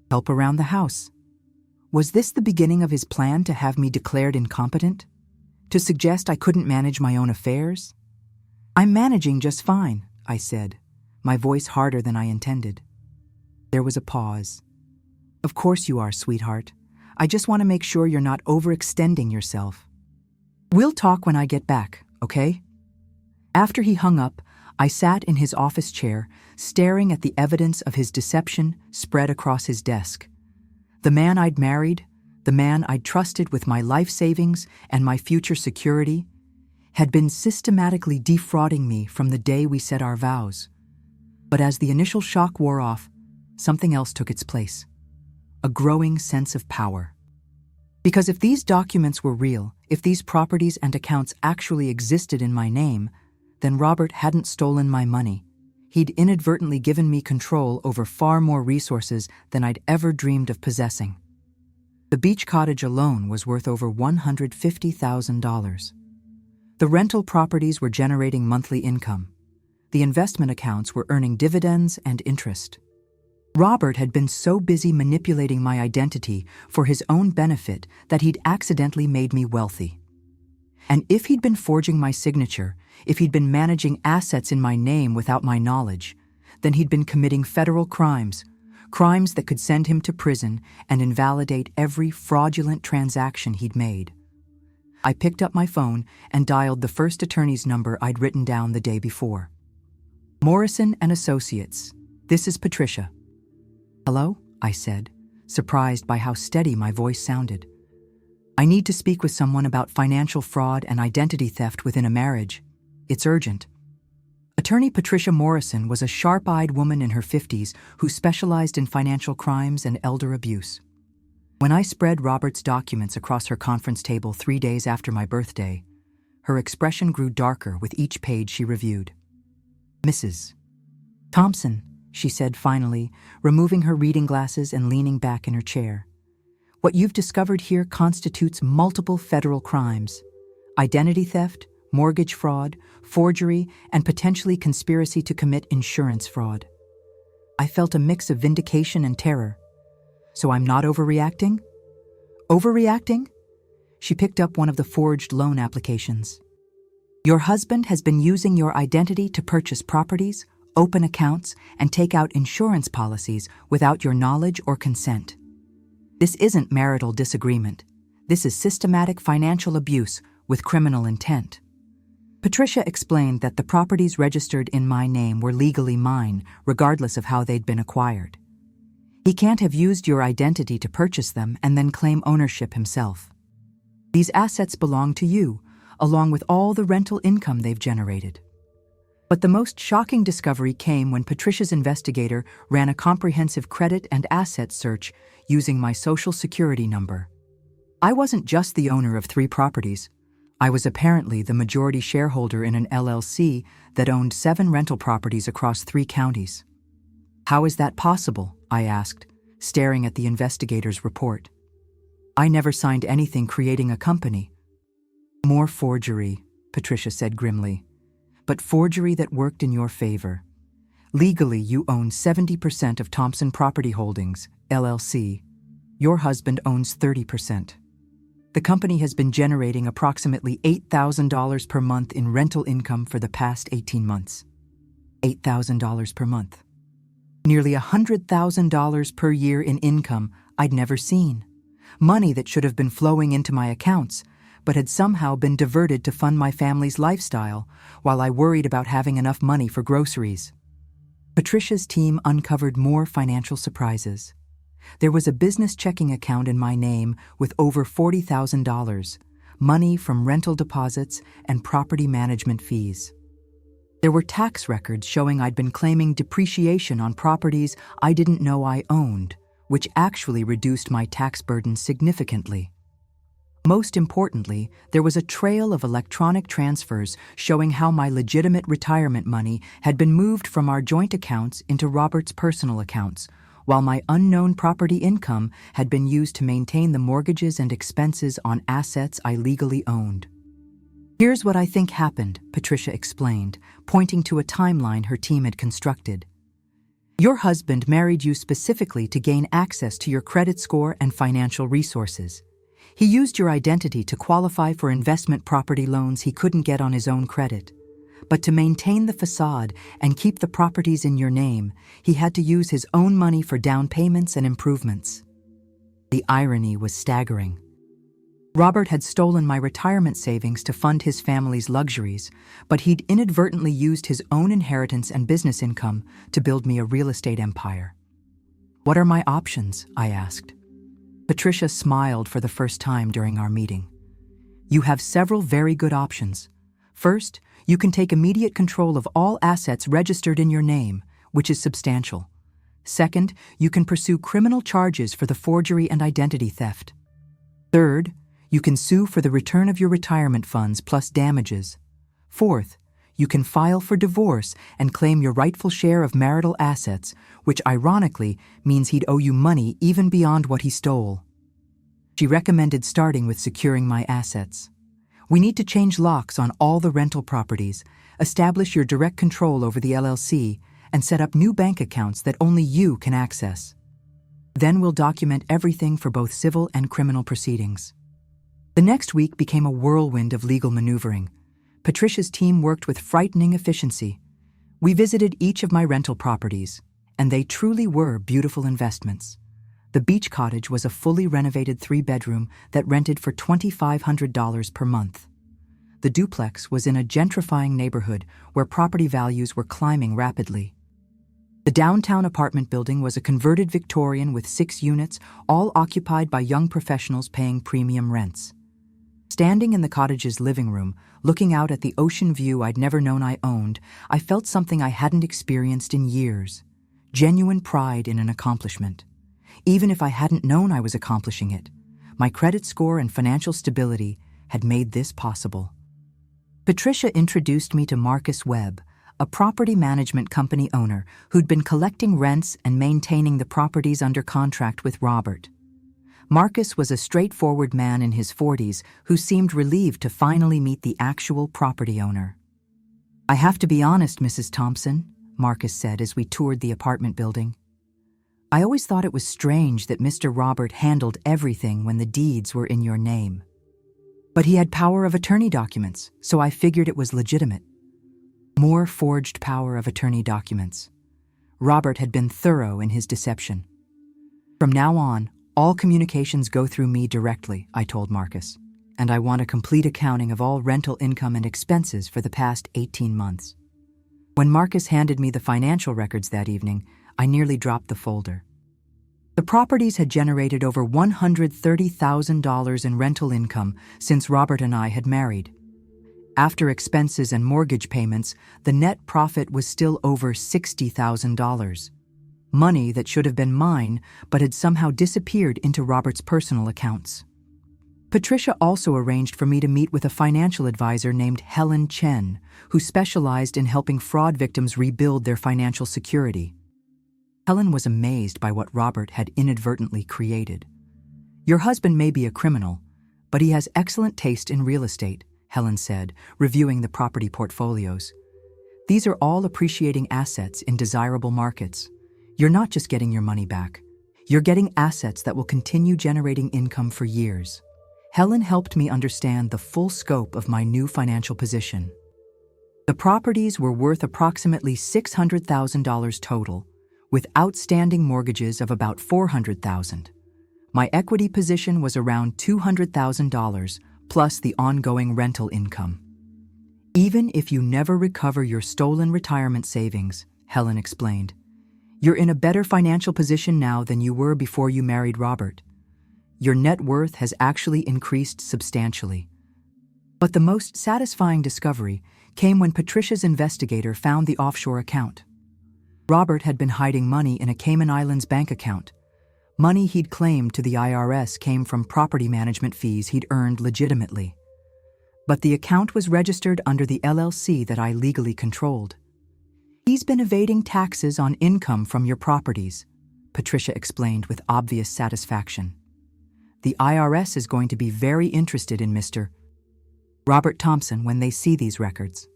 Help around the house. Was this the beginning of his plan to have me declared incompetent? To suggest I couldn't manage my own affairs? "I'm managing just fine," I said, my voice harder than I intended. There was a pause. "Of course you are, sweetheart. I just want to make sure you're not overextending yourself. We'll talk when I get back, okay?" After he hung up, I sat in his office chair, staring at the evidence of his deception spread across his desk. The man I'd married, the man I'd trusted with my life savings and my future security, had been systematically defrauding me from the day we said our vows. But as the initial shock wore off, something else took its place. A growing sense of power. Because if these documents were real, if these properties and accounts actually existed in my name, then Robert hadn't stolen my money. He'd inadvertently given me control over far more resources than I'd ever dreamed of possessing. The beach cottage alone was worth over $150,000. The rental properties were generating monthly income. The investment accounts were earning dividends and interest. Robert had been so busy manipulating my identity for his own benefit that he'd accidentally made me wealthy. And if he'd been forging my signature, if he'd been managing assets in my name without my knowledge, then he'd been committing federal crimes, crimes that could send him to prison and invalidate every fraudulent transaction he'd made. I picked up my phone and dialed the first attorney's number I'd written down the day before. Morrison and Associates. This is Patricia. Hello? I said, surprised by how steady my voice sounded. I need to speak with someone about financial fraud and identity theft within a marriage. It's urgent. Attorney Patricia Morrison was a sharp-eyed woman in her 50s who specialized in financial crimes and elder abuse. When I spread Robert's documents across her conference table 3 days after my birthday, her expression grew darker with each page she reviewed. Mrs. Thompson, she said finally, removing her reading glasses and leaning back in her chair. What you've discovered here constitutes multiple federal crimes: identity theft, mortgage fraud, forgery, and potentially conspiracy to commit insurance fraud. I felt a mix of vindication and terror. So I'm not overreacting? Overreacting? She picked up one of the forged loan applications. Your husband has been using your identity to purchase properties, open accounts, and take out insurance policies without your knowledge or consent. This isn't marital disagreement. This is systematic financial abuse with criminal intent. Patricia explained that the properties registered in my name were legally mine, regardless of how they'd been acquired. He can't have used your identity to purchase them and then claim ownership himself. These assets belong to you, along with all the rental income they've generated. But the most shocking discovery came when Patricia's investigator ran a comprehensive credit and asset search using my Social Security number. I wasn't just the owner of 3 properties. I was apparently the majority shareholder in an LLC that owned 7 rental properties across 3 counties. How is that possible? I asked, staring at the investigator's report. I never signed anything creating a company. More forgery, Patricia said grimly. But forgery that worked in your favor. Legally, you own 70% of Thompson Property Holdings, LLC. Your husband owns 30%. The company has been generating approximately $8,000 per month in rental income for the past 18 months. $8,000 per month. Nearly $100,000 per year in income I'd never seen. Money that should have been flowing into my accounts, but had somehow been diverted to fund my family's lifestyle while I worried about having enough money for groceries. Patricia's team uncovered more financial surprises. There was a business checking account in my name with over $40,000, money from rental deposits and property management fees. There were tax records showing I'd been claiming depreciation on properties I didn't know I owned, which actually reduced my tax burden significantly. Most importantly, there was a trail of electronic transfers showing how my legitimate retirement money had been moved from our joint accounts into Robert's personal accounts, while my unknown property income had been used to maintain the mortgages and expenses on assets I legally owned. Here's what I think happened, Patricia explained, pointing to a timeline her team had constructed. Your husband married you specifically to gain access to your credit score and financial resources. He used your identity to qualify for investment property loans he couldn't get on his own credit. But to maintain the facade and keep the properties in your name, he had to use his own money for down payments and improvements. The irony was staggering. Robert had stolen my retirement savings to fund his family's luxuries, but he'd inadvertently used his own inheritance and business income to build me a real estate empire. What are my options? I asked. Patricia smiled for the first time during our meeting. You have several very good options. First, you can take immediate control of all assets registered in your name, which is substantial. Second, you can pursue criminal charges for the forgery and identity theft. Third, you can sue for the return of your retirement funds plus damages. Fourth, you can file for divorce and claim your rightful share of marital assets, which ironically means he'd owe you money even beyond what he stole. She recommended starting with securing my assets. We need to change locks on all the rental properties, establish your direct control over the LLC, and set up new bank accounts that only you can access. Then we'll document everything for both civil and criminal proceedings. The next week became a whirlwind of legal maneuvering. Patricia's team worked with frightening efficiency. We visited each of my rental properties, and they truly were beautiful investments. The beach cottage was a fully renovated 3-bedroom that rented for $2,500 per month. The duplex was in a gentrifying neighborhood where property values were climbing rapidly. The downtown apartment building was a converted Victorian with 6 units, all occupied by young professionals paying premium rents. Standing in the cottage's living room, looking out at the ocean view I'd never known I owned, I felt something I hadn't experienced in years: genuine pride in an accomplishment. Even if I hadn't known I was accomplishing it, my credit score and financial stability had made this possible. Patricia introduced me to Marcus Webb, a property management company owner who'd been collecting rents and maintaining the properties under contract with Robert. Marcus was a straightforward man in his 40s who seemed relieved to finally meet the actual property owner. "I have to be honest, Mrs. Thompson," Marcus said as we toured the apartment building. "I always thought it was strange that Mr. Robert handled everything when the deeds were in your name. But he had power of attorney documents, so I figured it was legitimate." More forged power of attorney documents. Robert had been thorough in his deception. "From now on, all communications go through me directly," I told Marcus, "and I want a complete accounting of all rental income and expenses for the past 18 months. When Marcus handed me the financial records that evening, I nearly dropped the folder. The properties had generated over $130,000 in rental income since Robert and I had married. After expenses and mortgage payments, the net profit was still over $60,000. Money that should have been mine, but had somehow disappeared into Robert's personal accounts. Patricia also arranged for me to meet with a financial advisor named Helen Chen, who specialized in helping fraud victims rebuild their financial security. Helen was amazed by what Robert had inadvertently created. "Your husband may be a criminal, but he has excellent taste in real estate," Helen said, reviewing the property portfolios. "These are all appreciating assets in desirable markets. You're not just getting your money back. You're getting assets that will continue generating income for years." Helen helped me understand the full scope of my new financial position. The properties were worth approximately $600,000 total, with outstanding mortgages of about $400,000. My equity position was around $200,000, plus the ongoing rental income. "Even if you never recover your stolen retirement savings," Helen explained, "you're in a better financial position now than you were before you married Robert. Your net worth has actually increased substantially." But the most satisfying discovery came when Patricia's investigator found the offshore account. Robert had been hiding money in a Cayman Islands bank account. Money he'd claimed to the IRS came from property management fees he'd earned legitimately. But the account was registered under the LLC that I legally controlled. "He's been evading taxes on income from your properties," Patricia explained with obvious satisfaction. "The IRS is going to be very interested in Mr. Robert Thompson when they see these records."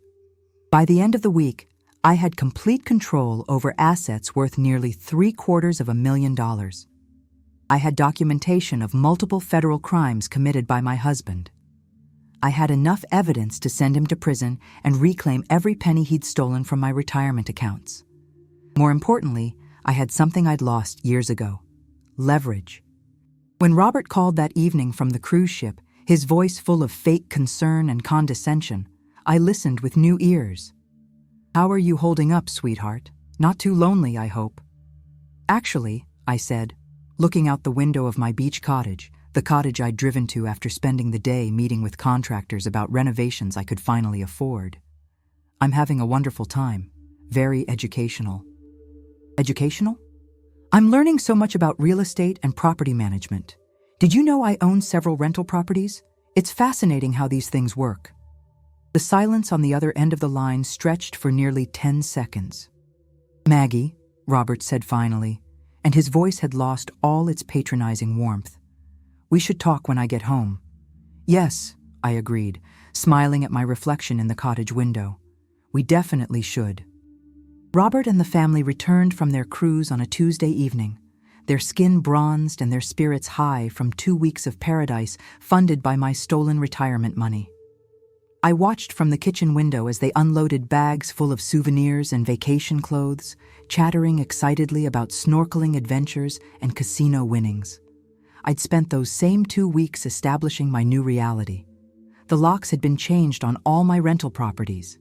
By the end of the week, I had complete control over assets worth nearly $750,000. I had documentation of multiple federal crimes committed by my husband. I had enough evidence to send him to prison and reclaim every penny he'd stolen from my retirement accounts. More importantly, I had something I'd lost years ago: leverage. When Robert called that evening from the cruise ship, his voice full of fake concern and condescension, I listened with new ears. "How are you holding up, sweetheart? Not too lonely, I hope." "Actually," I said, looking out the window of my beach cottage, the cottage I'd driven to after spending the day meeting with contractors about renovations I could finally afford. I'm having a wonderful time. Very educational. Educational? I'm learning so much about real estate and property management. Did you know I own several rental properties? It's fascinating how these things work. The silence on the other end of the line stretched for nearly 10 seconds. Maggie, Robert said finally, and his voice had lost all its patronizing warmth. We should talk when I get home. Yes, I agreed, smiling at my reflection in the cottage window. We definitely should. Robert and the family returned from their cruise on a Tuesday evening, their skin bronzed and their spirits high from 2 weeks of paradise funded by my stolen retirement money. I watched from the kitchen window as they unloaded bags full of souvenirs and vacation clothes, chattering excitedly about snorkeling adventures and casino winnings. I'd spent those same 2 weeks establishing my new reality. The locks had been changed on all my rental properties.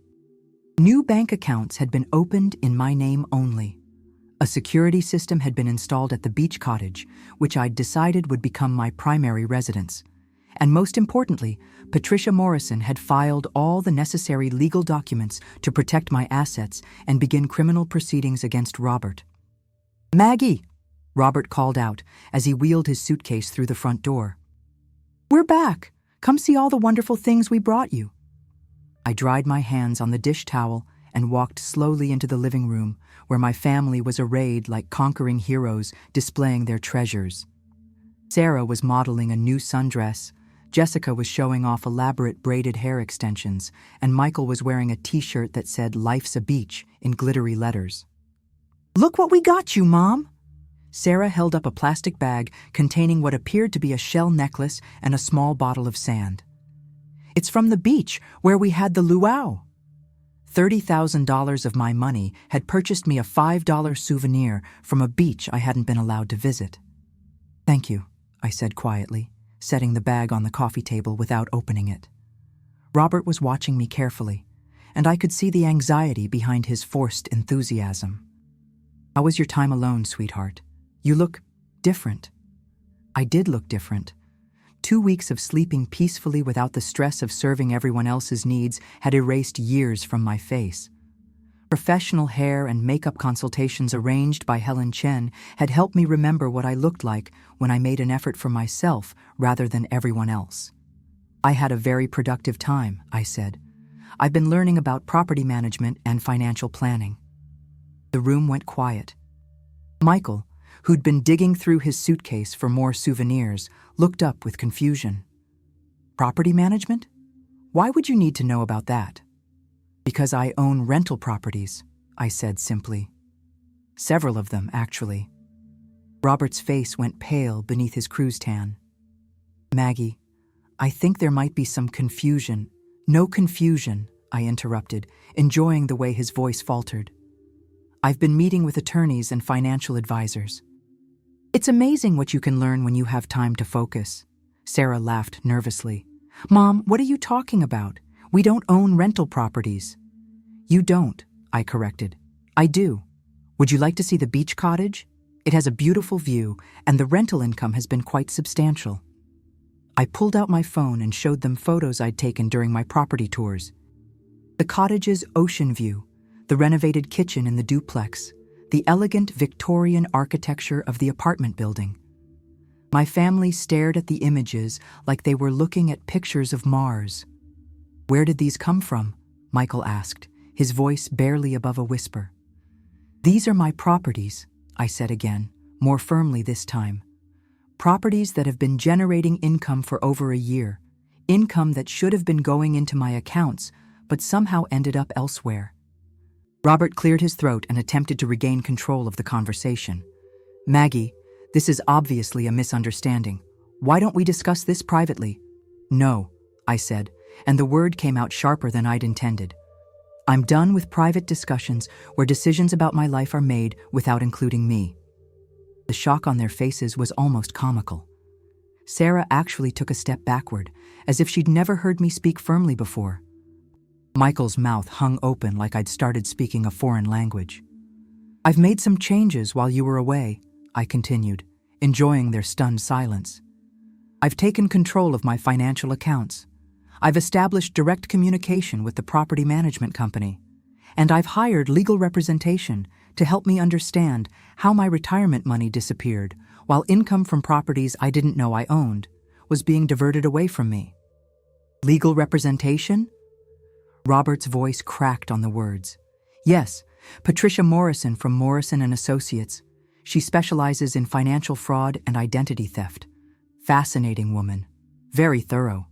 New bank accounts had been opened in my name only. A security system had been installed at the beach cottage, which I'd decided would become my primary residence. And most importantly, Patricia Morrison had filed all the necessary legal documents to protect my assets and begin criminal proceedings against Robert. "Maggie!" Robert called out as he wheeled his suitcase through the front door. "We're back. Come see all the wonderful things we brought you." I dried my hands on the dish towel and walked slowly into the living room, where my family was arrayed like conquering heroes displaying their treasures. Sarah was modeling a new sundress, Jessica was showing off elaborate braided hair extensions, and Michael was wearing a t-shirt that said "Life's a Beach" in glittery letters. "Look what we got you, Mom!" Sarah held up a plastic bag containing what appeared to be a shell necklace and a small bottle of sand. "It's from the beach where we had the luau." $30,000 of my money had purchased me a $5 souvenir from a beach I hadn't been allowed to visit. "Thank you," I said quietly, setting the bag on the coffee table without opening it. Robert was watching me carefully, and I could see the anxiety behind his forced enthusiasm. "How was your time alone, sweetheart? You look different." I did look different. 2 weeks of sleeping peacefully without the stress of serving everyone else's needs had erased years from my face. Professional hair and makeup consultations arranged by Helen Chen had helped me remember what I looked like when I made an effort for myself rather than everyone else. "I had a very productive time," I said. "I've been learning about property management and financial planning." The room went quiet. Michael, who'd been digging through his suitcase for more souvenirs, looked up with confusion. "Property management? Why would you need to know about that?" "Because I own rental properties," I said simply. "Several of them, actually." Robert's face went pale beneath his cruise tan. "Maggie, I think there might be some confusion." "No confusion," I interrupted, enjoying the way his voice faltered. "I've been meeting with attorneys and financial advisors." "It's amazing what you can learn when you have time to focus." Sarah laughed nervously. "Mom, what are you talking about? We don't own rental properties." "You don't," I corrected. "I do. Would you like to see the beach cottage? It has a beautiful view, and the rental income has been quite substantial." I pulled out my phone and showed them photos I'd taken during my property tours. The cottage's ocean view, the renovated kitchen in the duplex, the elegant Victorian architecture of the apartment building. My family stared at the images like they were looking at pictures of Mars. "Where did these come from?" Michael asked, his voice barely above a whisper. "These are my properties," I said again, more firmly this time. "Properties that have been generating income for over a year, income that should have been going into my accounts, but somehow ended up elsewhere." Robert cleared his throat and attempted to regain control of the conversation. "Maggie, this is obviously a misunderstanding. Why don't we discuss this privately?" "No," I said, and the word came out sharper than I'd intended. "I'm done with private discussions where decisions about my life are made without including me." The shock on their faces was almost comical. Sarah actually took a step backward, as if she'd never heard me speak firmly before. Michael's mouth hung open like I'd started speaking a foreign language. "I've made some changes while you were away," I continued, enjoying their stunned silence. I've taken control of my financial accounts. I've established direct communication with the property management company. And I've hired legal representation to help me understand how my retirement money disappeared while income from properties I didn't know I owned was being diverted away from me. Legal representation? Robert's voice cracked on the words. Yes, Patricia Morrison from Morrison & Associates. She specializes in financial fraud and identity theft. Fascinating woman. Very thorough.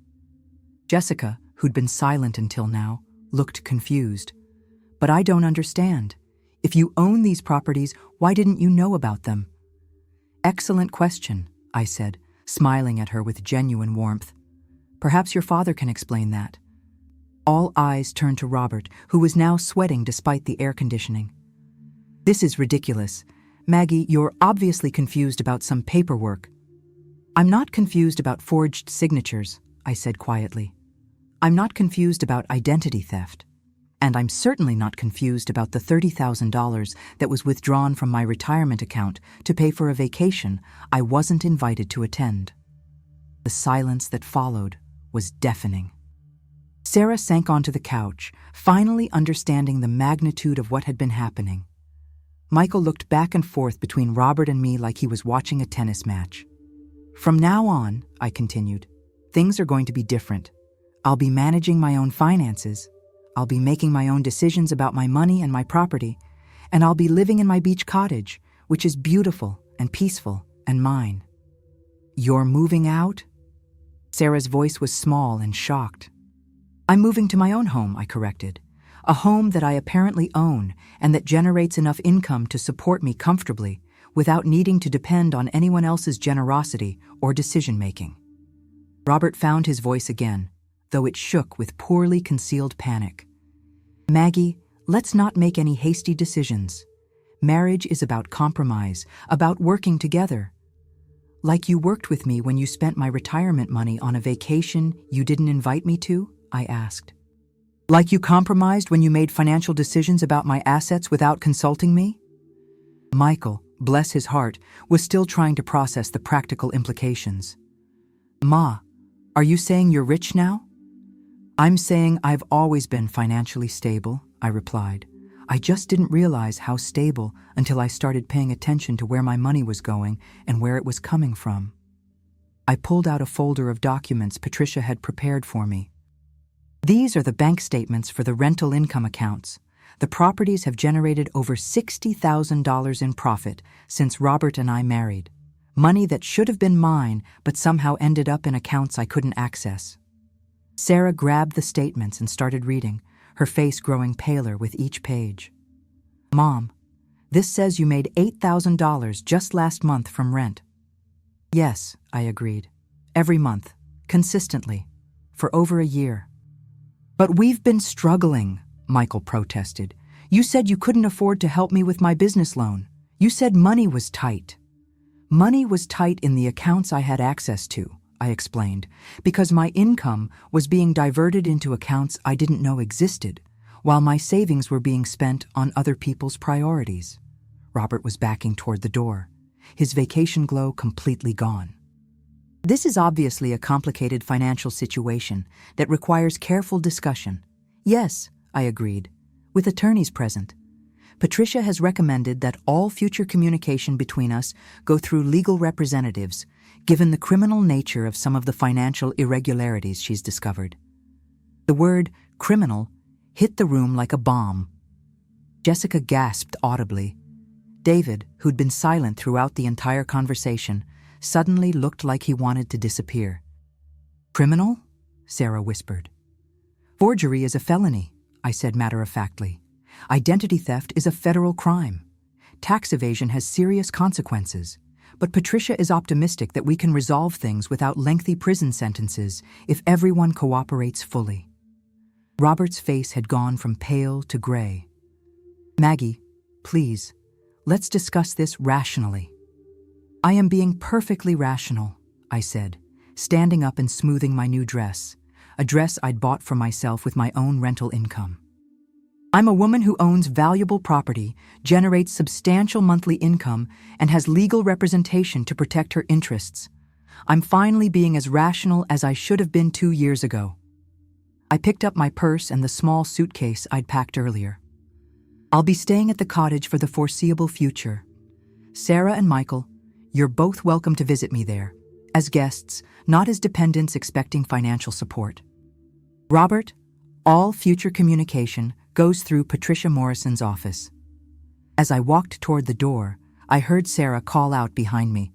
Jessica, who'd been silent until now, looked confused. But I don't understand. If you own these properties, why didn't you know about them? Excellent question, I said, smiling at her with genuine warmth. Perhaps your father can explain that. All eyes turned to Robert, who was now sweating despite the air conditioning. This is ridiculous. Maggie, you're obviously confused about some paperwork. I'm not confused about forged signatures, I said quietly. I'm not confused about identity theft. And I'm certainly not confused about the $30,000 that was withdrawn from my retirement account to pay for a vacation I wasn't invited to attend. The silence that followed was deafening. Sarah sank onto the couch, finally understanding the magnitude of what had been happening. Michael looked back and forth between Robert and me like he was watching a tennis match. From now on, I continued, things are going to be different. I'll be managing my own finances. I'll be making my own decisions about my money and my property, and I'll be living in my beach cottage, which is beautiful and peaceful and mine. You're moving out? Sarah's voice was small and shocked. I'm moving to my own home, I corrected. A home that I apparently own and that generates enough income to support me comfortably without needing to depend on anyone else's generosity or decision-making. Robert found his voice again, though it shook with poorly concealed panic. Maggie, let's not make any hasty decisions. Marriage is about compromise, about working together. Like you worked with me when you spent my retirement money on a vacation you didn't invite me to? I asked. Like you compromised when you made financial decisions about my assets without consulting me? Michael, bless his heart, was still trying to process the practical implications. Ma, are you saying you're rich now? I'm saying I've always been financially stable, I replied. I just didn't realize how stable until I started paying attention to where my money was going and where it was coming from. I pulled out a folder of documents Patricia had prepared for me. These are the bank statements for the rental income accounts. The properties have generated over $60,000 in profit since Robert and I married. Money that should have been mine but somehow ended up in accounts I couldn't access. Sarah grabbed the statements and started reading, her face growing paler with each page. Mom, this says you made $8,000 just last month from rent. Yes, I agreed. Every month, consistently, for over a year. But we've been struggling, Michael protested. You said you couldn't afford to help me with my business loan. You said money was tight. Money was tight in the accounts I had access to, I explained, because my income was being diverted into accounts I didn't know existed, while my savings were being spent on other people's priorities. Robert was backing toward the door, his vacation glow completely gone. This is obviously a complicated financial situation that requires careful discussion. Yes, I agreed, with attorneys present. Patricia has recommended that all future communication between us go through legal representatives, given the criminal nature of some of the financial irregularities she's discovered. The word criminal hit the room like a bomb. Jessica gasped audibly. David, who'd been silent throughout the entire conversation, suddenly looked like he wanted to disappear. Criminal? Sarah whispered. Forgery is a felony, I said matter-of-factly. Identity theft is a federal crime. Tax evasion has serious consequences. But Patricia is optimistic that we can resolve things without lengthy prison sentences if everyone cooperates fully. Robert's face had gone from pale to gray. Maggie, please, let's discuss this rationally. I am being perfectly rational, I said, standing up and smoothing my new dress, a dress I'd bought for myself with my own rental income. I'm a woman who owns valuable property, generates substantial monthly income, and has legal representation to protect her interests. I'm finally being as rational as I should have been 2 years ago. I picked up my purse and the small suitcase I'd packed earlier. I'll be staying at the cottage for the foreseeable future. Sarah and Michael, you're both welcome to visit me there, as guests, not as dependents expecting financial support. Robert, all future communication goes through Patricia Morrison's office. As I walked toward the door, I heard Sarah call out behind me,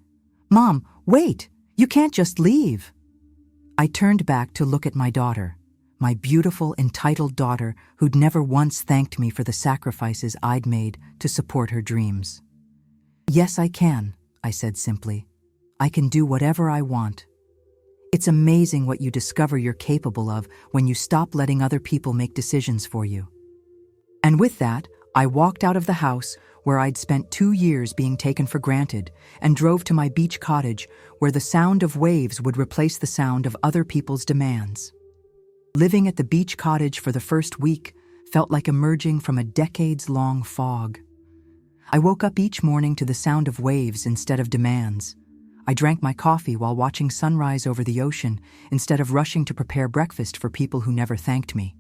"Mom, wait! You can't just leave!" I turned back to look at my daughter, my beautiful, entitled daughter who'd never once thanked me for the sacrifices I'd made to support her dreams. "Yes, I can," I said simply. "I can do whatever I want." It's amazing what you discover you're capable of when you stop letting other people make decisions for you. And with that, I walked out of the house where I'd spent 2 years being taken for granted and drove to my beach cottage where the sound of waves would replace the sound of other people's demands. Living at the beach cottage for the first week felt like emerging from a decades-long fog. I woke up each morning to the sound of waves instead of demands. I drank my coffee while watching sunrise over the ocean instead of rushing to prepare breakfast for people who never thanked me.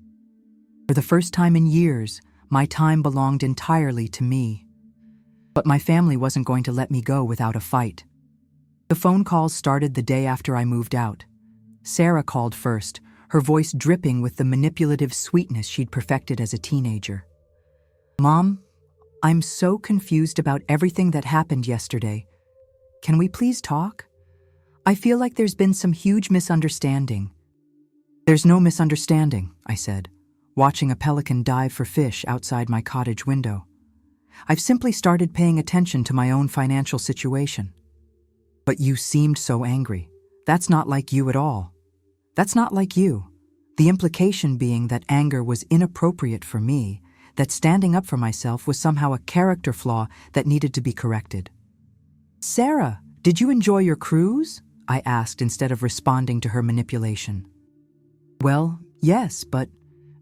For the first time in years, my time belonged entirely to me. But my family wasn't going to let me go without a fight. The phone calls started the day after I moved out. Sarah called first, her voice dripping with the manipulative sweetness she'd perfected as a teenager. "Mom, I'm so confused about everything that happened yesterday. Can we please talk? I feel like there's been some huge misunderstanding." "There's no misunderstanding," I said, watching a pelican dive for fish outside my cottage window. "I've simply started paying attention to my own financial situation." "But you seemed so angry. That's not like you at all." "That's not like you." The implication being that anger was inappropriate for me, that standing up for myself was somehow a character flaw that needed to be corrected. "Sarah, did you enjoy your cruise?" I asked instead of responding to her manipulation. "Well, yes, but..."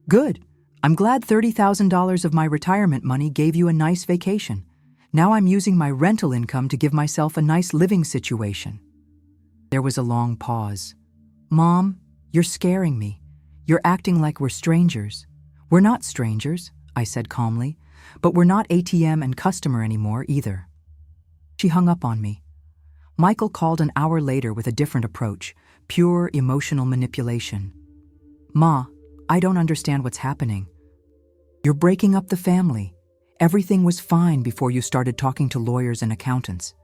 "Good. I'm glad $30,000 of my retirement money gave you a nice vacation. Now I'm using my rental income to give myself a nice living situation." There was a long pause. "Mom, you're scaring me. You're acting like we're strangers." "We're not strangers," I said calmly, "but we're not ATM and customer anymore either." She hung up on me. Michael called an hour later with a different approach, pure emotional manipulation. "Ma, I don't understand what's happening. You're breaking up the family. Everything was fine before you started talking to lawyers and accountants.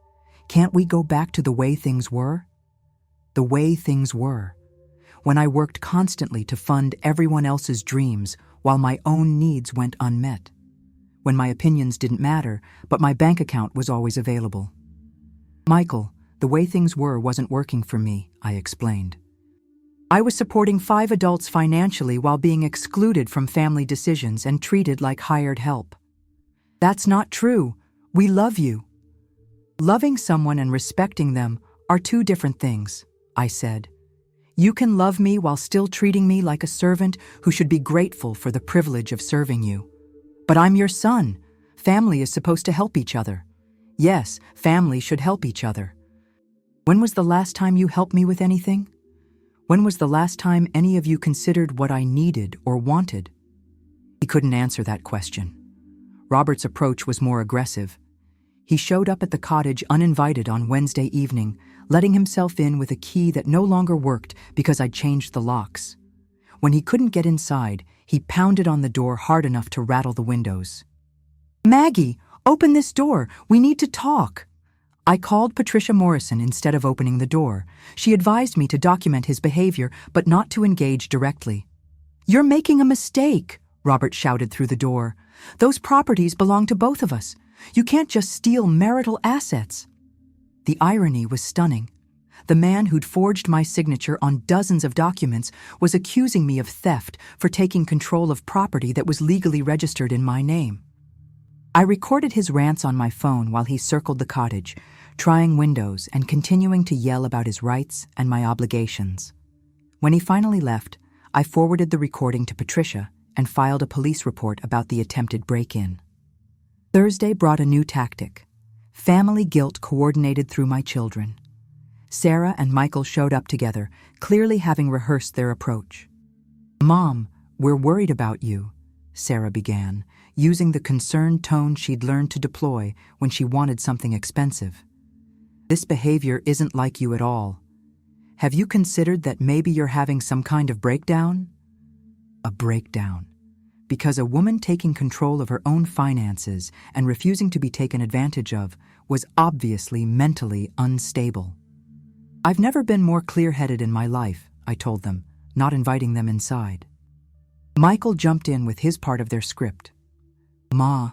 Can't we go back to the way things were?" The way things were. When I worked constantly to fund everyone else's dreams while my own needs went unmet. When my opinions didn't matter, but my bank account was always available. "Michael, the way things were wasn't working for me," I explained. "I was supporting 5 adults financially while being excluded from family decisions and treated like hired help." "That's not true. We love you." "Loving someone and respecting them are 2 different things," I said. "You can love me while still treating me like a servant who should be grateful for the privilege of serving you. But I'm your son. Family is supposed to help each other. Yes, family should help each other. When was the last time you helped me with anything? When was the last time any of you considered what I needed or wanted?" He couldn't answer that question. Robert's approach was more aggressive. He showed up at the cottage uninvited on Wednesday evening, letting himself in with a key that no longer worked because I'd changed the locks. When he couldn't get inside, he pounded on the door hard enough to rattle the windows. "Maggie, open this door. We need to talk." I called Patricia Morrison instead of opening the door. She advised me to document his behavior, but not to engage directly. "You're making a mistake," Robert shouted through the door. "Those properties belong to both of us. You can't just steal marital assets." The irony was stunning. The man who'd forged my signature on dozens of documents was accusing me of theft for taking control of property that was legally registered in my name. I recorded his rants on my phone while he circled the cottage, trying windows and continuing to yell about his rights and my obligations. When he finally left, I forwarded the recording to Patricia and filed a police report about the attempted break-in. Thursday brought a new tactic. Family guilt coordinated through my children. Sarah and Michael showed up together, clearly having rehearsed their approach. "Mom, we're worried about you," Sarah began, using the concerned tone she'd learned to deploy when she wanted something expensive. "This behavior isn't like you at all. Have you considered that maybe you're having some kind of breakdown?" A breakdown. Because a woman taking control of her own finances and refusing to be taken advantage of was obviously mentally unstable. "I've never been more clear-headed in my life," I told them, not inviting them inside. Michael jumped in with his part of their script. "Ma,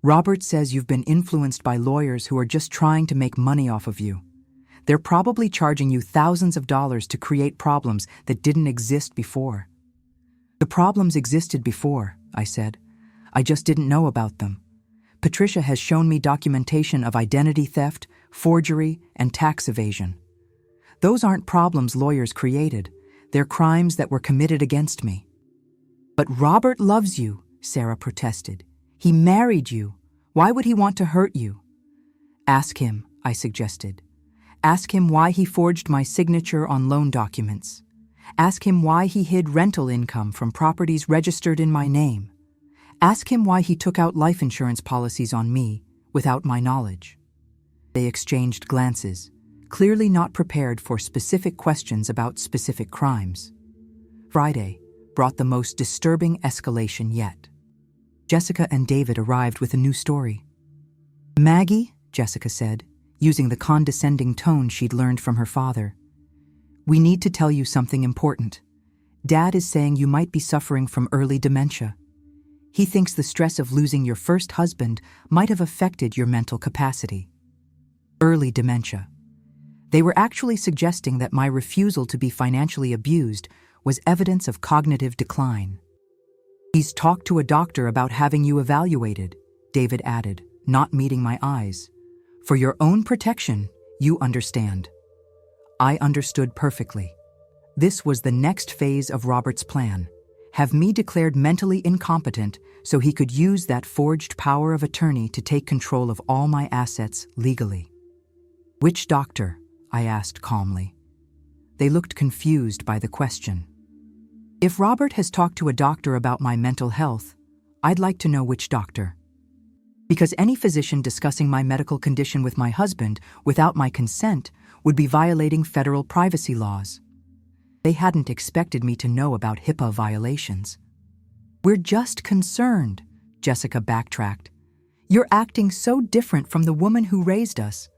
Robert says you've been influenced by lawyers who are just trying to make money off of you. They're probably charging you thousands of dollars to create problems that didn't exist before." "The problems existed before," I said. "I just didn't know about them. Patricia has shown me documentation of identity theft, forgery, and tax evasion. Those aren't problems lawyers created. They're crimes that were committed against me." "But Robert loves you," Sarah protested. "He married you. Why would he want to hurt you?" "Ask him," I suggested. "Ask him why he forged my signature on loan documents. Ask him why he hid rental income from properties registered in my name. Ask him why he took out life insurance policies on me without my knowledge." They exchanged glances, clearly not prepared for specific questions about specific crimes. Friday brought the most disturbing escalation yet. Jessica and David arrived with a new story. "Maggie," Jessica said, using the condescending tone she'd learned from her father, "we need to tell you something important. Dad is saying you might be suffering from early dementia. He thinks the stress of losing your first husband might have affected your mental capacity." Early dementia. They were actually suggesting that my refusal to be financially abused was evidence of cognitive decline. "He's talked to a doctor about having you evaluated," David added, not meeting my eyes. "For your own protection, you understand." I understood perfectly. This was the next phase of Robert's plan: have me declared mentally incompetent so he could use that forged power of attorney to take control of all my assets legally. "Which doctor?" I asked calmly. They looked confused by the question. "If Robert has talked to a doctor about my mental health, I'd like to know which doctor. Because any physician discussing my medical condition with my husband without my consent would be violating federal privacy laws." They hadn't expected me to know about HIPAA violations. "We're just concerned," Jessica backtracked. "You're acting so different from the woman who raised us."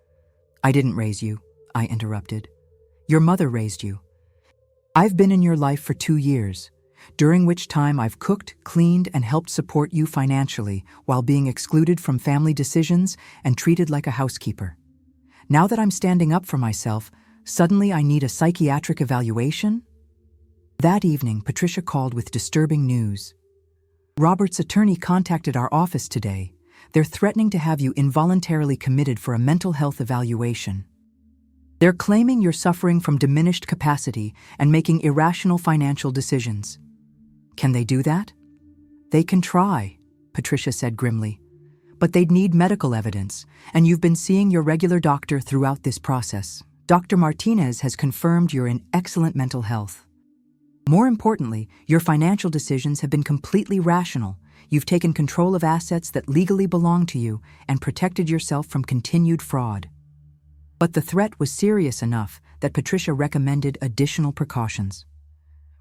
"I didn't raise you," I interrupted. "Your mother raised you. I've been in your life for 2 years, during which time I've cooked, cleaned, and helped support you financially while being excluded from family decisions and treated like a housekeeper. Now that I'm standing up for myself, suddenly I need a psychiatric evaluation?" That evening, Patricia called with disturbing news. "Robert's attorney contacted our office today. They're threatening to have you involuntarily committed for a mental health evaluation. They're claiming you're suffering from diminished capacity and making irrational financial decisions." "Can they do that?" "They can try," Patricia said grimly. "But they'd need medical evidence, and you've been seeing your regular doctor throughout this process. Dr. Martinez has confirmed you're in excellent mental health. More importantly, your financial decisions have been completely rational. You've taken control of assets that legally belong to you and protected yourself from continued fraud." But the threat was serious enough that Patricia recommended additional precautions.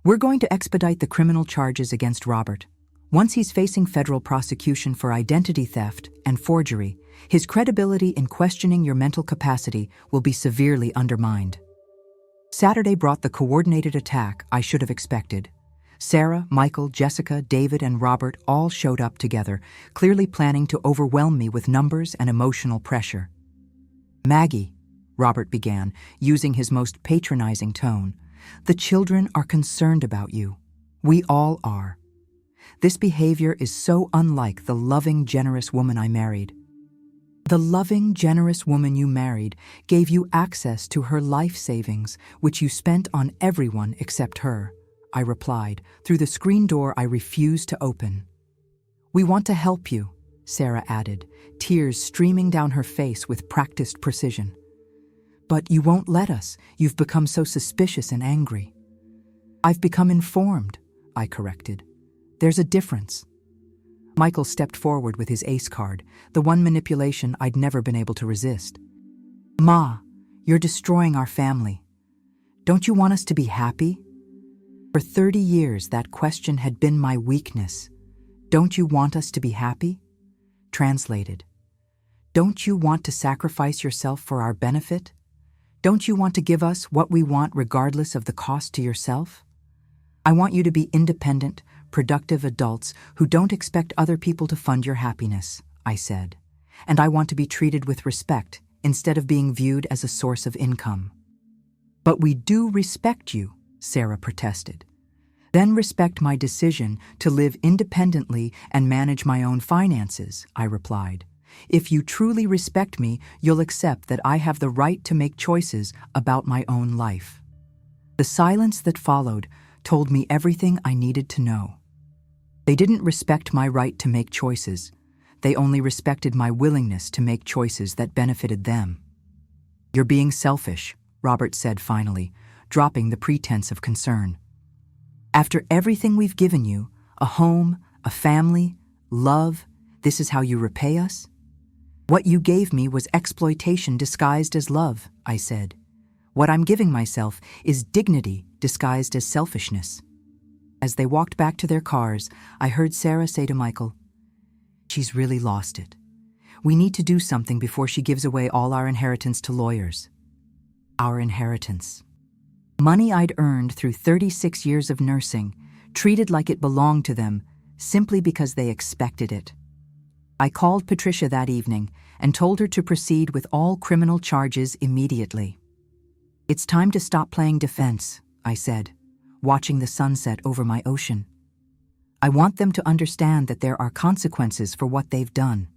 "We're going to expedite the criminal charges against Robert. Once he's facing federal prosecution for identity theft and forgery, his credibility in questioning your mental capacity will be severely undermined." Saturday brought the coordinated attack I should have expected. Sarah, Michael, Jessica, David, and Robert all showed up together, clearly planning to overwhelm me with numbers and emotional pressure. "Maggie," Robert began, using his most patronizing tone, "the children are concerned about you. We all are. This behavior is so unlike the loving, generous woman I married. The loving, generous woman you married gave you access to her life savings, which you spent on everyone except her," I replied, through the screen door I refused to open. We want to help you, Sarah added, tears streaming down her face with practiced precision. But you won't let us. You've become so suspicious and angry. I've become informed, I corrected. There's a difference. Michael stepped forward with his ace card, the one manipulation I'd never been able to resist. Ma, you're destroying our family. Don't you want us to be happy? For 30 years, that question had been my weakness. Don't you want us to be happy? Translated. Don't you want to sacrifice yourself for our benefit? Don't you want to give us what we want regardless of the cost to yourself? I want you to be independent, productive adults who don't expect other people to fund your happiness, I said. And I want to be treated with respect instead of being viewed as a source of income. But we do respect you, Sarah protested. Then respect my decision to live independently and manage my own finances, I replied. If you truly respect me, you'll accept that I have the right to make choices about my own life. The silence that followed told me everything I needed to know. They didn't respect my right to make choices. They only respected my willingness to make choices that benefited them. You're being selfish, Robert said finally, dropping the pretense of concern. After everything we've given you, a home, a family, love, this is how you repay us? What you gave me was exploitation disguised as love, I said. What I'm giving myself is dignity disguised as selfishness. As they walked back to their cars, I heard Sarah say to Michael, She's really lost it. We need to do something before she gives away all our inheritance to lawyers. Our inheritance. Money I'd earned through 36 years of nursing, treated like it belonged to them, simply because they expected it. I called Patricia that evening and told her to proceed with all criminal charges immediately. It's time to stop playing defense, I said, watching the sunset over my ocean. I want them to understand that there are consequences for what they've done.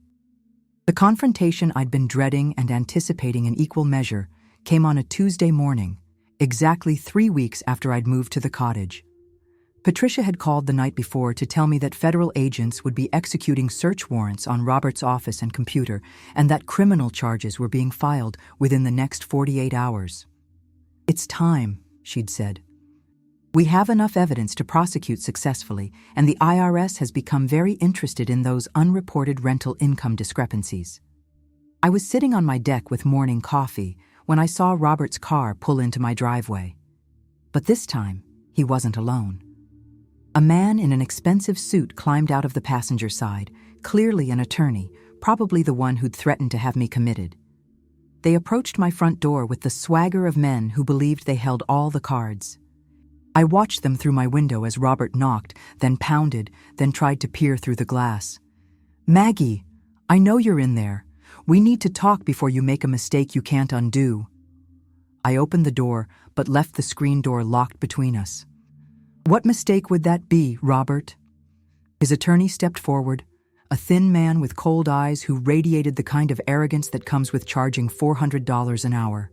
The confrontation I'd been dreading and anticipating in equal measure came on a Tuesday morning, exactly 3 weeks after I'd moved to the cottage. Patricia had called the night before to tell me that federal agents would be executing search warrants on Robert's office and computer, and that criminal charges were being filed within the next 48 hours. It's time, she'd said. We have enough evidence to prosecute successfully, and the IRS has become very interested in those unreported rental income discrepancies. I was sitting on my deck with morning coffee when I saw Robert's car pull into my driveway. But this time, he wasn't alone. A man in an expensive suit climbed out of the passenger side, clearly an attorney, probably the one who'd threatened to have me committed. They approached my front door with the swagger of men who believed they held all the cards. I watched them through my window as Robert knocked, then pounded, then tried to peer through the glass. Maggie, I know you're in there. We need to talk before you make a mistake you can't undo. I opened the door, but left the screen door locked between us. What mistake would that be, Robert? His attorney stepped forward, a thin man with cold eyes who radiated the kind of arrogance that comes with charging $400 an hour.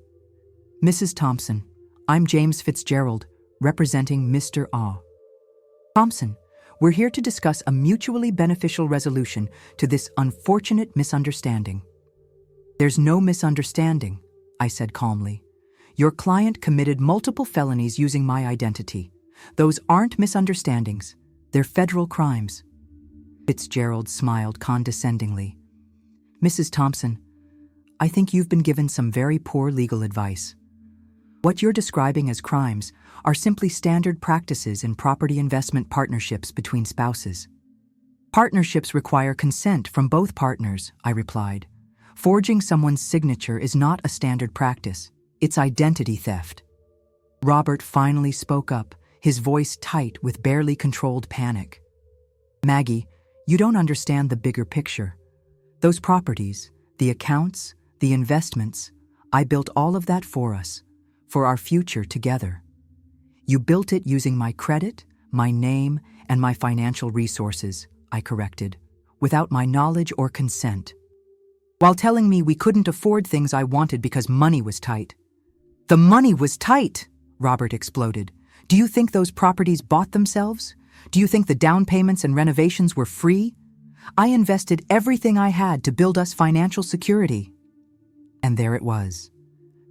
Mrs. Thompson, I'm James Fitzgerald, representing Mr. Ah. Thompson, we're here to discuss a mutually beneficial resolution to this unfortunate misunderstanding. There's no misunderstanding, I said calmly. Your client committed multiple felonies using my identity. Those aren't misunderstandings. They're federal crimes. Fitzgerald smiled condescendingly. Mrs. Thompson, I think you've been given some very poor legal advice. What you're describing as crimes are simply standard practices in property investment partnerships between spouses. Partnerships require consent from both partners, I replied. Forging someone's signature is not a standard practice. It's identity theft. Robert finally spoke up, his voice tight with barely controlled panic. Maggie, you don't understand the bigger picture. Those properties, the accounts, the investments, I built all of that for us, for our future together. You built it using my credit, my name, and my financial resources, I corrected, without my knowledge or consent. While telling me we couldn't afford things I wanted because money was tight. The money was tight, Robert exploded. Do you think those properties bought themselves? Do you think the down payments and renovations were free? I invested everything I had to build us financial security. And there it was,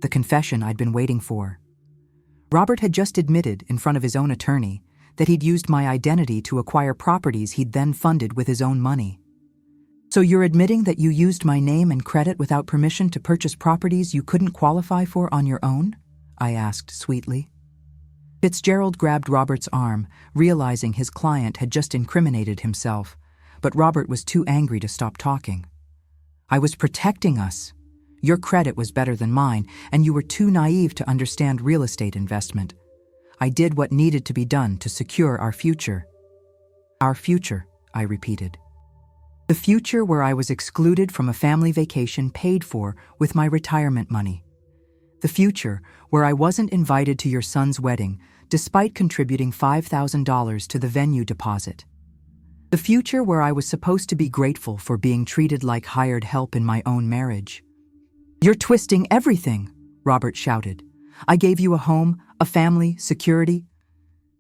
the confession I'd been waiting for. Robert had just admitted in front of his own attorney that he'd used my identity to acquire properties he'd then funded with his own money. So you're admitting that you used my name and credit without permission to purchase properties you couldn't qualify for on your own? I asked sweetly. Fitzgerald grabbed Robert's arm, realizing his client had just incriminated himself, but Robert was too angry to stop talking. I was protecting us. Your credit was better than mine, and you were too naive to understand real estate investment. I did what needed to be done to secure our future. Our future, I repeated. The future where I was excluded from a family vacation paid for with my retirement money. The future where I wasn't invited to your son's wedding despite contributing $5,000 to the venue deposit. The future where I was supposed to be grateful for being treated like hired help in my own marriage. You're twisting everything, Robert shouted. I gave you a home, a family, security.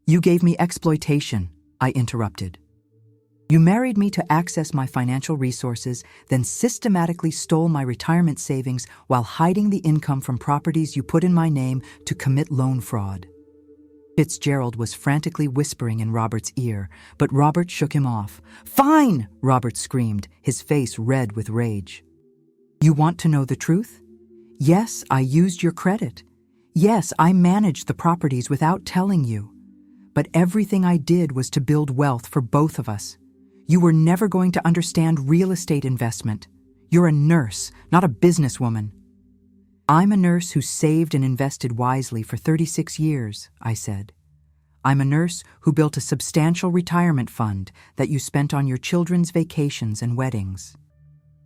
You gave me exploitation, I interrupted. You married me to access my financial resources, then systematically stole my retirement savings while hiding the income from properties you put in my name to commit loan fraud. Fitzgerald was frantically whispering in Robert's ear, but Robert shook him off. Fine, Robert screamed, his face red with rage. You want to know the truth? Yes, I used your credit. Yes, I managed the properties without telling you. But everything I did was to build wealth for both of us. You were never going to understand real estate investment. You're a nurse, not a businesswoman. I'm a nurse who saved and invested wisely for 36 years, I said. I'm a nurse who built a substantial retirement fund that you spent on your children's vacations and weddings.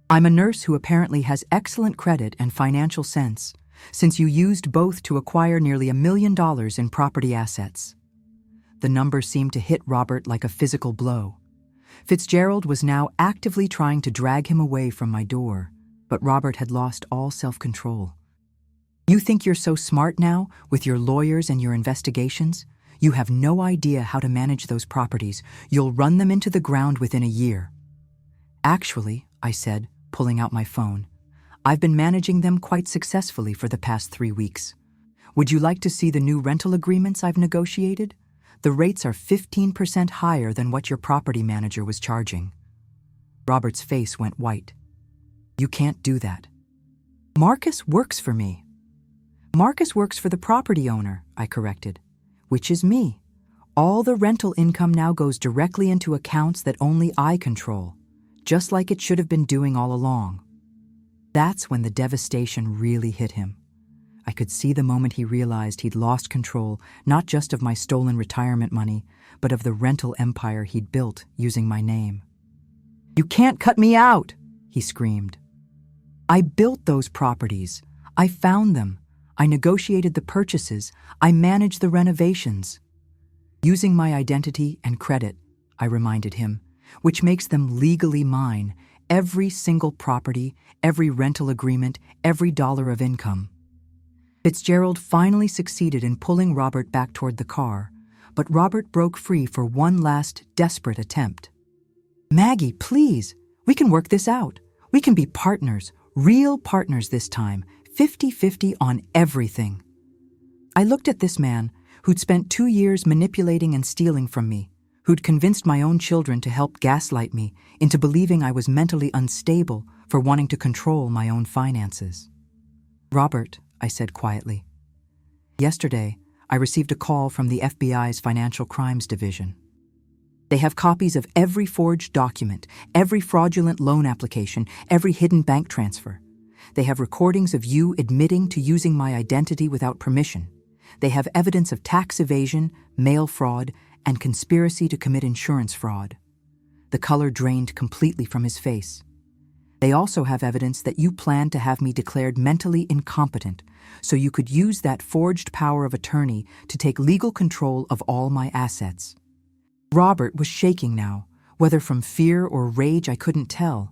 I'm a nurse who apparently has excellent credit and financial sense, since you used both to acquire nearly $1 million in property assets. The number seemed to hit Robert like a physical blow. Fitzgerald was now actively trying to drag him away from my door, but Robert had lost all self-control. You think you're so smart now, with your lawyers and your investigations? You have no idea how to manage those properties. You'll run them into the ground within a year. Actually, I said, pulling out my phone, I've been managing them quite successfully for the past 3 weeks. Would you like to see the new rental agreements I've negotiated? The rates are 15% higher than what your property manager was charging. Robert's face went white. You can't do that. Marcus works for me. Marcus works for the property owner, I corrected, which is me. All the rental income now goes directly into accounts that only I control, just like it should have been doing all along. That's when the devastation really hit him. I could see the moment he realized he'd lost control, not just of my stolen retirement money, but of the rental empire he'd built using my name. You can't cut me out, he screamed. I built those properties. I found them. I negotiated the purchases. I managed the renovations. Using my identity and credit, I reminded him, which makes them legally mine, every single property, every rental agreement, every dollar of income. Fitzgerald finally succeeded in pulling Robert back toward the car, but Robert broke free for one last desperate attempt. Maggie, please, we can work this out. We can be partners, real partners this time, 50-50 on everything. I looked at this man who'd spent 2 years manipulating and stealing from me, who'd convinced my own children to help gaslight me into believing I was mentally unstable for wanting to control my own finances. Robert, I said quietly, yesterday I received a call from the FBI's Financial Crimes Division. They have copies of every forged document, every fraudulent loan application, every hidden bank transfer. They have recordings of you admitting to using my identity without permission. They have evidence of tax evasion, mail fraud, and conspiracy to commit insurance fraud. The color drained completely from his face. They also have evidence that you planned to have me declared mentally incompetent so you could use that forged power of attorney to take legal control of all my assets. Robert was shaking now, whether from fear or rage I couldn't tell.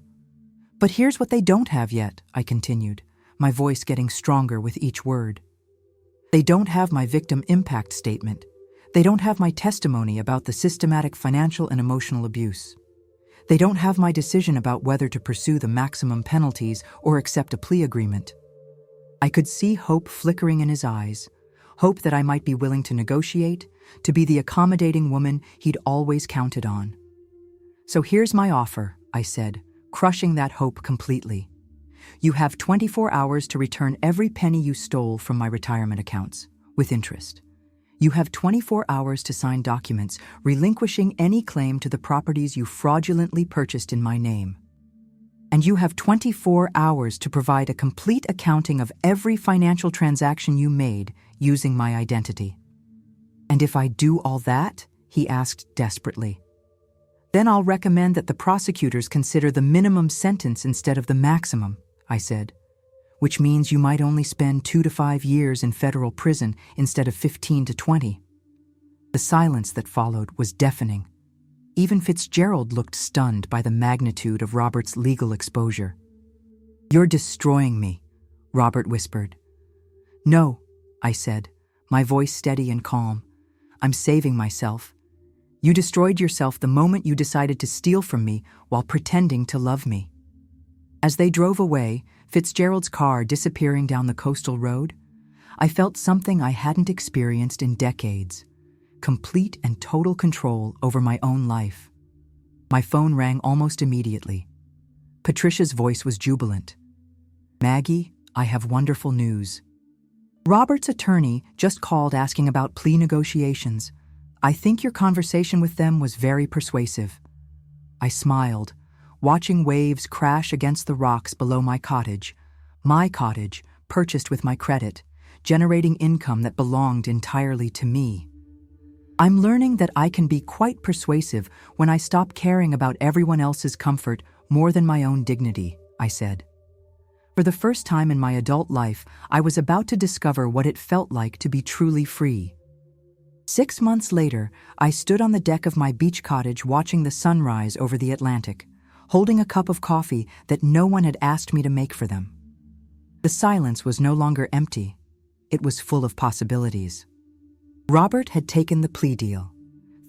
But here's what they don't have yet, I continued, my voice getting stronger with each word. They don't have my victim impact statement. They don't have my testimony about the systematic financial and emotional abuse. They don't have my decision about whether to pursue the maximum penalties or accept a plea agreement. I could see hope flickering in his eyes, hope that I might be willing to negotiate, to be the accommodating woman he'd always counted on. So here's my offer, I said, crushing that hope completely. You have 24 hours to return every penny you stole from my retirement accounts, with interest. You have 24 hours to sign documents relinquishing any claim to the properties you fraudulently purchased in my name. And you have 24 hours to provide a complete accounting of every financial transaction you made using my identity. And if I do all that, he asked desperately, then I'll recommend that the prosecutors consider the minimum sentence instead of the maximum, I said, which means you might only spend 2 to 5 years in federal prison instead of 15 to 20. The silence that followed was deafening. Even Fitzgerald looked stunned by the magnitude of Robert's legal exposure. You're destroying me, Robert whispered. No, I said, my voice steady and calm. I'm saving myself. You destroyed yourself the moment you decided to steal from me while pretending to love me. As they drove away, Fitzgerald's car disappearing down the coastal road, I felt something I hadn't experienced in decades: complete and total control over my own life. My phone rang almost immediately. Patricia's voice was jubilant. Maggie, I have wonderful news. Robert's attorney just called asking about plea negotiations. I think your conversation with them was very persuasive. I smiled, watching waves crash against the rocks below my cottage, purchased with my credit, generating income that belonged entirely to me. I'm learning that I can be quite persuasive when I stop caring about everyone else's comfort more than my own dignity, I said. For the first time in my adult life, I was about to discover what it felt like to be truly free. 6 months later, I stood on the deck of my beach cottage watching the sunrise over the Atlantic, holding a cup of coffee that no one had asked me to make for them. The silence was no longer empty. It was full of possibilities. Robert had taken the plea deal: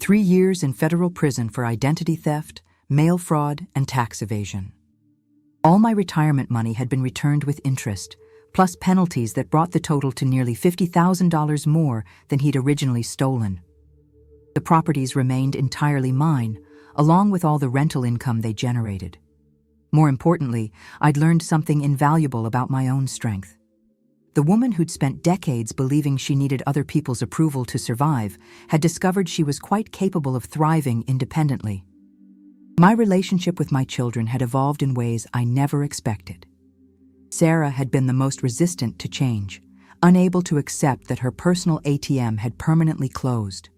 3 years in federal prison for identity theft, mail fraud, and tax evasion. All my retirement money had been returned with interest, plus penalties that brought the total to nearly $50,000 more than he'd originally stolen. The properties remained entirely mine, along with all the rental income they generated. More importantly, I'd learned something invaluable about my own strength. The woman who'd spent decades believing she needed other people's approval to survive had discovered she was quite capable of thriving independently. My relationship with my children had evolved in ways I never expected. Sarah had been the most resistant to change, unable to accept that her personal ATM had permanently closed.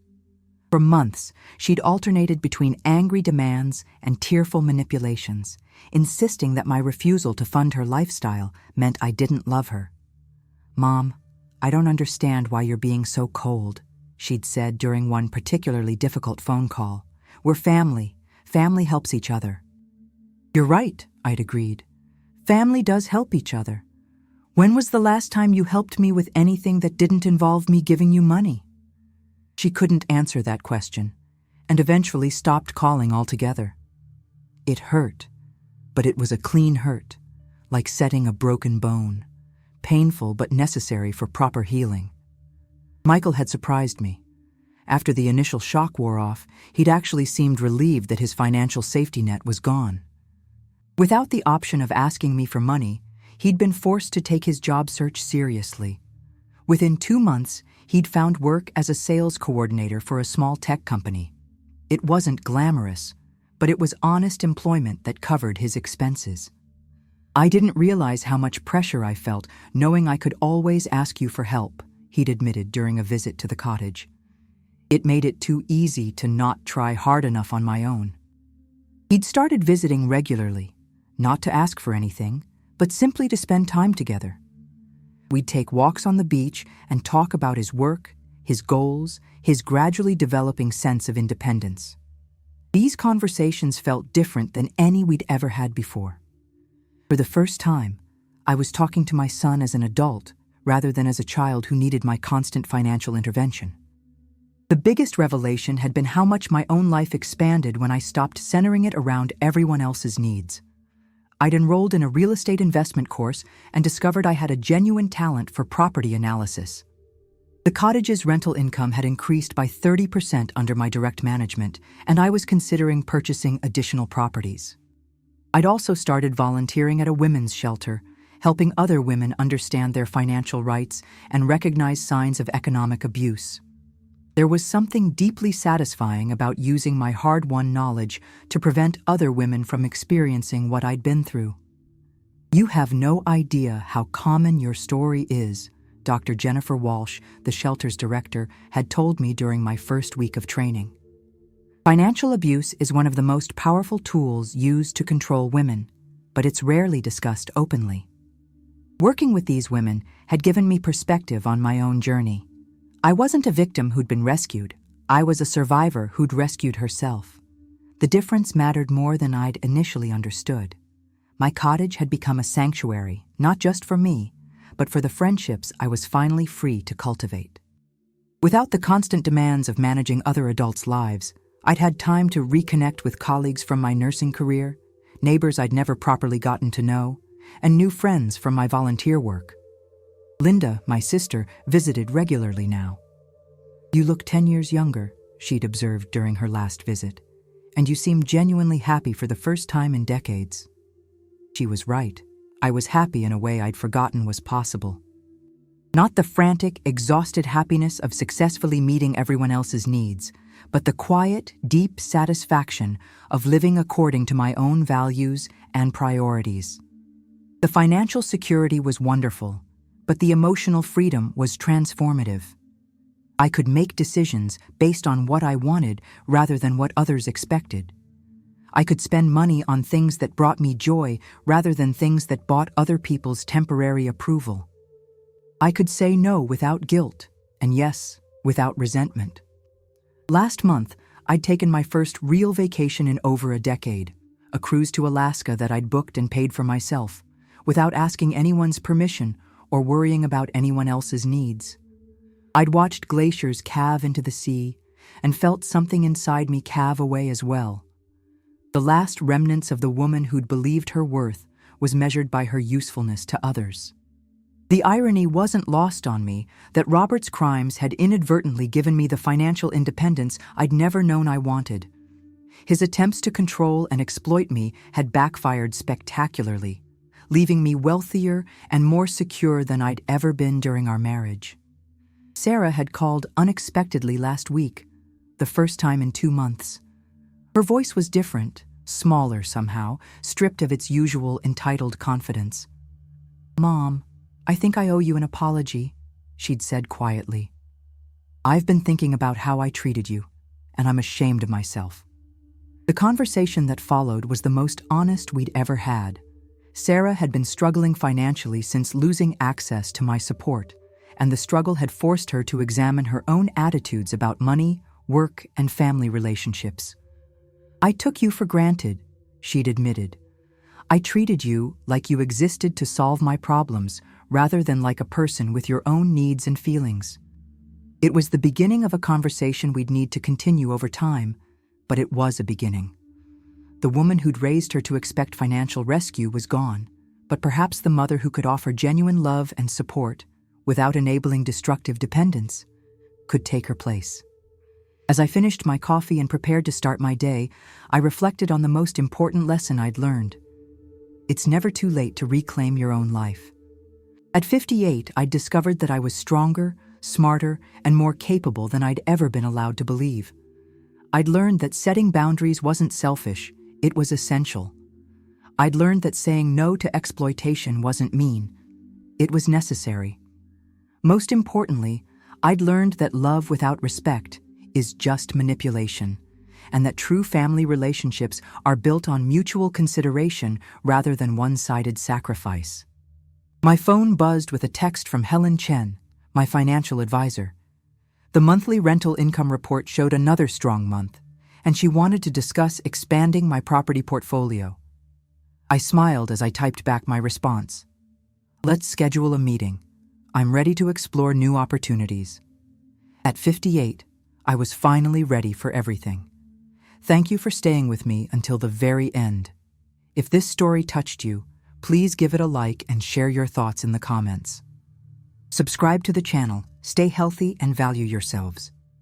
For months, she'd alternated between angry demands and tearful manipulations, insisting that my refusal to fund her lifestyle meant I didn't love her. "Mom, I don't understand why you're being so cold," she'd said during one particularly difficult phone call. "We're family. Family helps each other." "You're right," I'd agreed. "Family does help each other. When was the last time you helped me with anything that didn't involve me giving you money?" She couldn't answer that question, and eventually stopped calling altogether. It hurt, but it was a clean hurt, like setting a broken bone, painful but necessary for proper healing. Michael had surprised me. After the initial shock wore off, he'd actually seemed relieved that his financial safety net was gone. Without the option of asking me for money, he'd been forced to take his job search seriously. Within 2 months, he'd found work as a sales coordinator for a small tech company. It wasn't glamorous, but it was honest employment that covered his expenses. "I didn't realize how much pressure I felt knowing I could always ask you for help," he'd admitted during a visit to the cottage. "It made it too easy to not try hard enough on my own." He'd started visiting regularly, not to ask for anything, but simply to spend time together. We'd take walks on the beach and talk about his work, his goals, his gradually developing sense of independence. These conversations felt different than any we'd ever had before. For the first time, I was talking to my son as an adult rather than as a child who needed my constant financial intervention. The biggest revelation had been how much my own life expanded when I stopped centering it around everyone else's needs. I'd enrolled in a real estate investment course and discovered I had a genuine talent for property analysis. The cottage's rental income had increased by 30% under my direct management, and I was considering purchasing additional properties. I'd also started volunteering at a women's shelter, helping other women understand their financial rights and recognize signs of economic abuse. There was something deeply satisfying about using my hard-won knowledge to prevent other women from experiencing what I'd been through. "You have no idea how common your story is," Dr. Jennifer Walsh, the shelter's director, had told me during my first week of training. Financial abuse is one of the most powerful tools used to control women, but it's rarely discussed openly. Working with these women had given me perspective on my own journey. I wasn't a victim who'd been rescued. I was a survivor who'd rescued herself. The difference mattered more than I'd initially understood. My cottage had become a sanctuary, not just for me, but for the friendships I was finally free to cultivate. Without the constant demands of managing other adults' lives, I'd had time to reconnect with colleagues from my nursing career, neighbors I'd never properly gotten to know, and new friends from my volunteer work. Linda, my sister, visited regularly now. "You look 10 years younger," she'd observed during her last visit, "and you seem genuinely happy for the first time in decades." She was right. I was happy in a way I'd forgotten was possible. Not the frantic, exhausted happiness of successfully meeting everyone else's needs, but the quiet, deep satisfaction of living according to my own values and priorities. The financial security was wonderful, but the emotional freedom was transformative. I could make decisions based on what I wanted rather than what others expected. I could spend money on things that brought me joy rather than things that bought other people's temporary approval. I could say no without guilt, and yes, without resentment. Last month, I'd taken my first real vacation in over a decade, a cruise to Alaska that I'd booked and paid for myself, without asking anyone's permission or worrying about anyone else's needs. I'd watched glaciers calve into the sea and felt something inside me calve away as well. The last remnants of the woman who'd believed her worth was measured by her usefulness to others. The irony wasn't lost on me that Robert's crimes had inadvertently given me the financial independence I'd never known I wanted. His attempts to control and exploit me had backfired spectacularly, leaving me wealthier and more secure than I'd ever been during our marriage. Sarah had called unexpectedly last week, the first time in 2 months. Her voice was different, smaller somehow, stripped of its usual entitled confidence. "Mom, I think I owe you an apology," she'd said quietly. "I've been thinking about how I treated you, and I'm ashamed of myself." The conversation that followed was the most honest we'd ever had. Sarah had been struggling financially since losing access to my support, and the struggle had forced her to examine her own attitudes about money, work, and family relationships. "I took you for granted," she'd admitted. "I treated you like you existed to solve my problems rather than like a person with your own needs and feelings." It was the beginning of a conversation we'd need to continue over time, but it was a beginning. The woman who'd raised her to expect financial rescue was gone, but perhaps the mother who could offer genuine love and support, without enabling destructive dependence, could take her place. As I finished my coffee and prepared to start my day, I reflected on the most important lesson I'd learned. It's never too late to reclaim your own life. At 58, I'd discovered that I was stronger, smarter, and more capable than I'd ever been allowed to believe. I'd learned that setting boundaries wasn't selfish, it was essential. I'd learned that saying no to exploitation wasn't mean. It was necessary. Most importantly, I'd learned that love without respect is just manipulation, and that true family relationships are built on mutual consideration rather than one-sided sacrifice. My phone buzzed with a text from Helen Chen, my financial advisor. The monthly rental income report showed another strong month, and she wanted to discuss expanding my property portfolio. I smiled as I typed back my response. "Let's schedule a meeting. I'm ready to explore new opportunities." At 58, I was finally ready for everything. Thank you for staying with me until the very end. If this story touched you, please give it a like and share your thoughts in the comments. Subscribe to the channel, stay healthy, and value yourselves.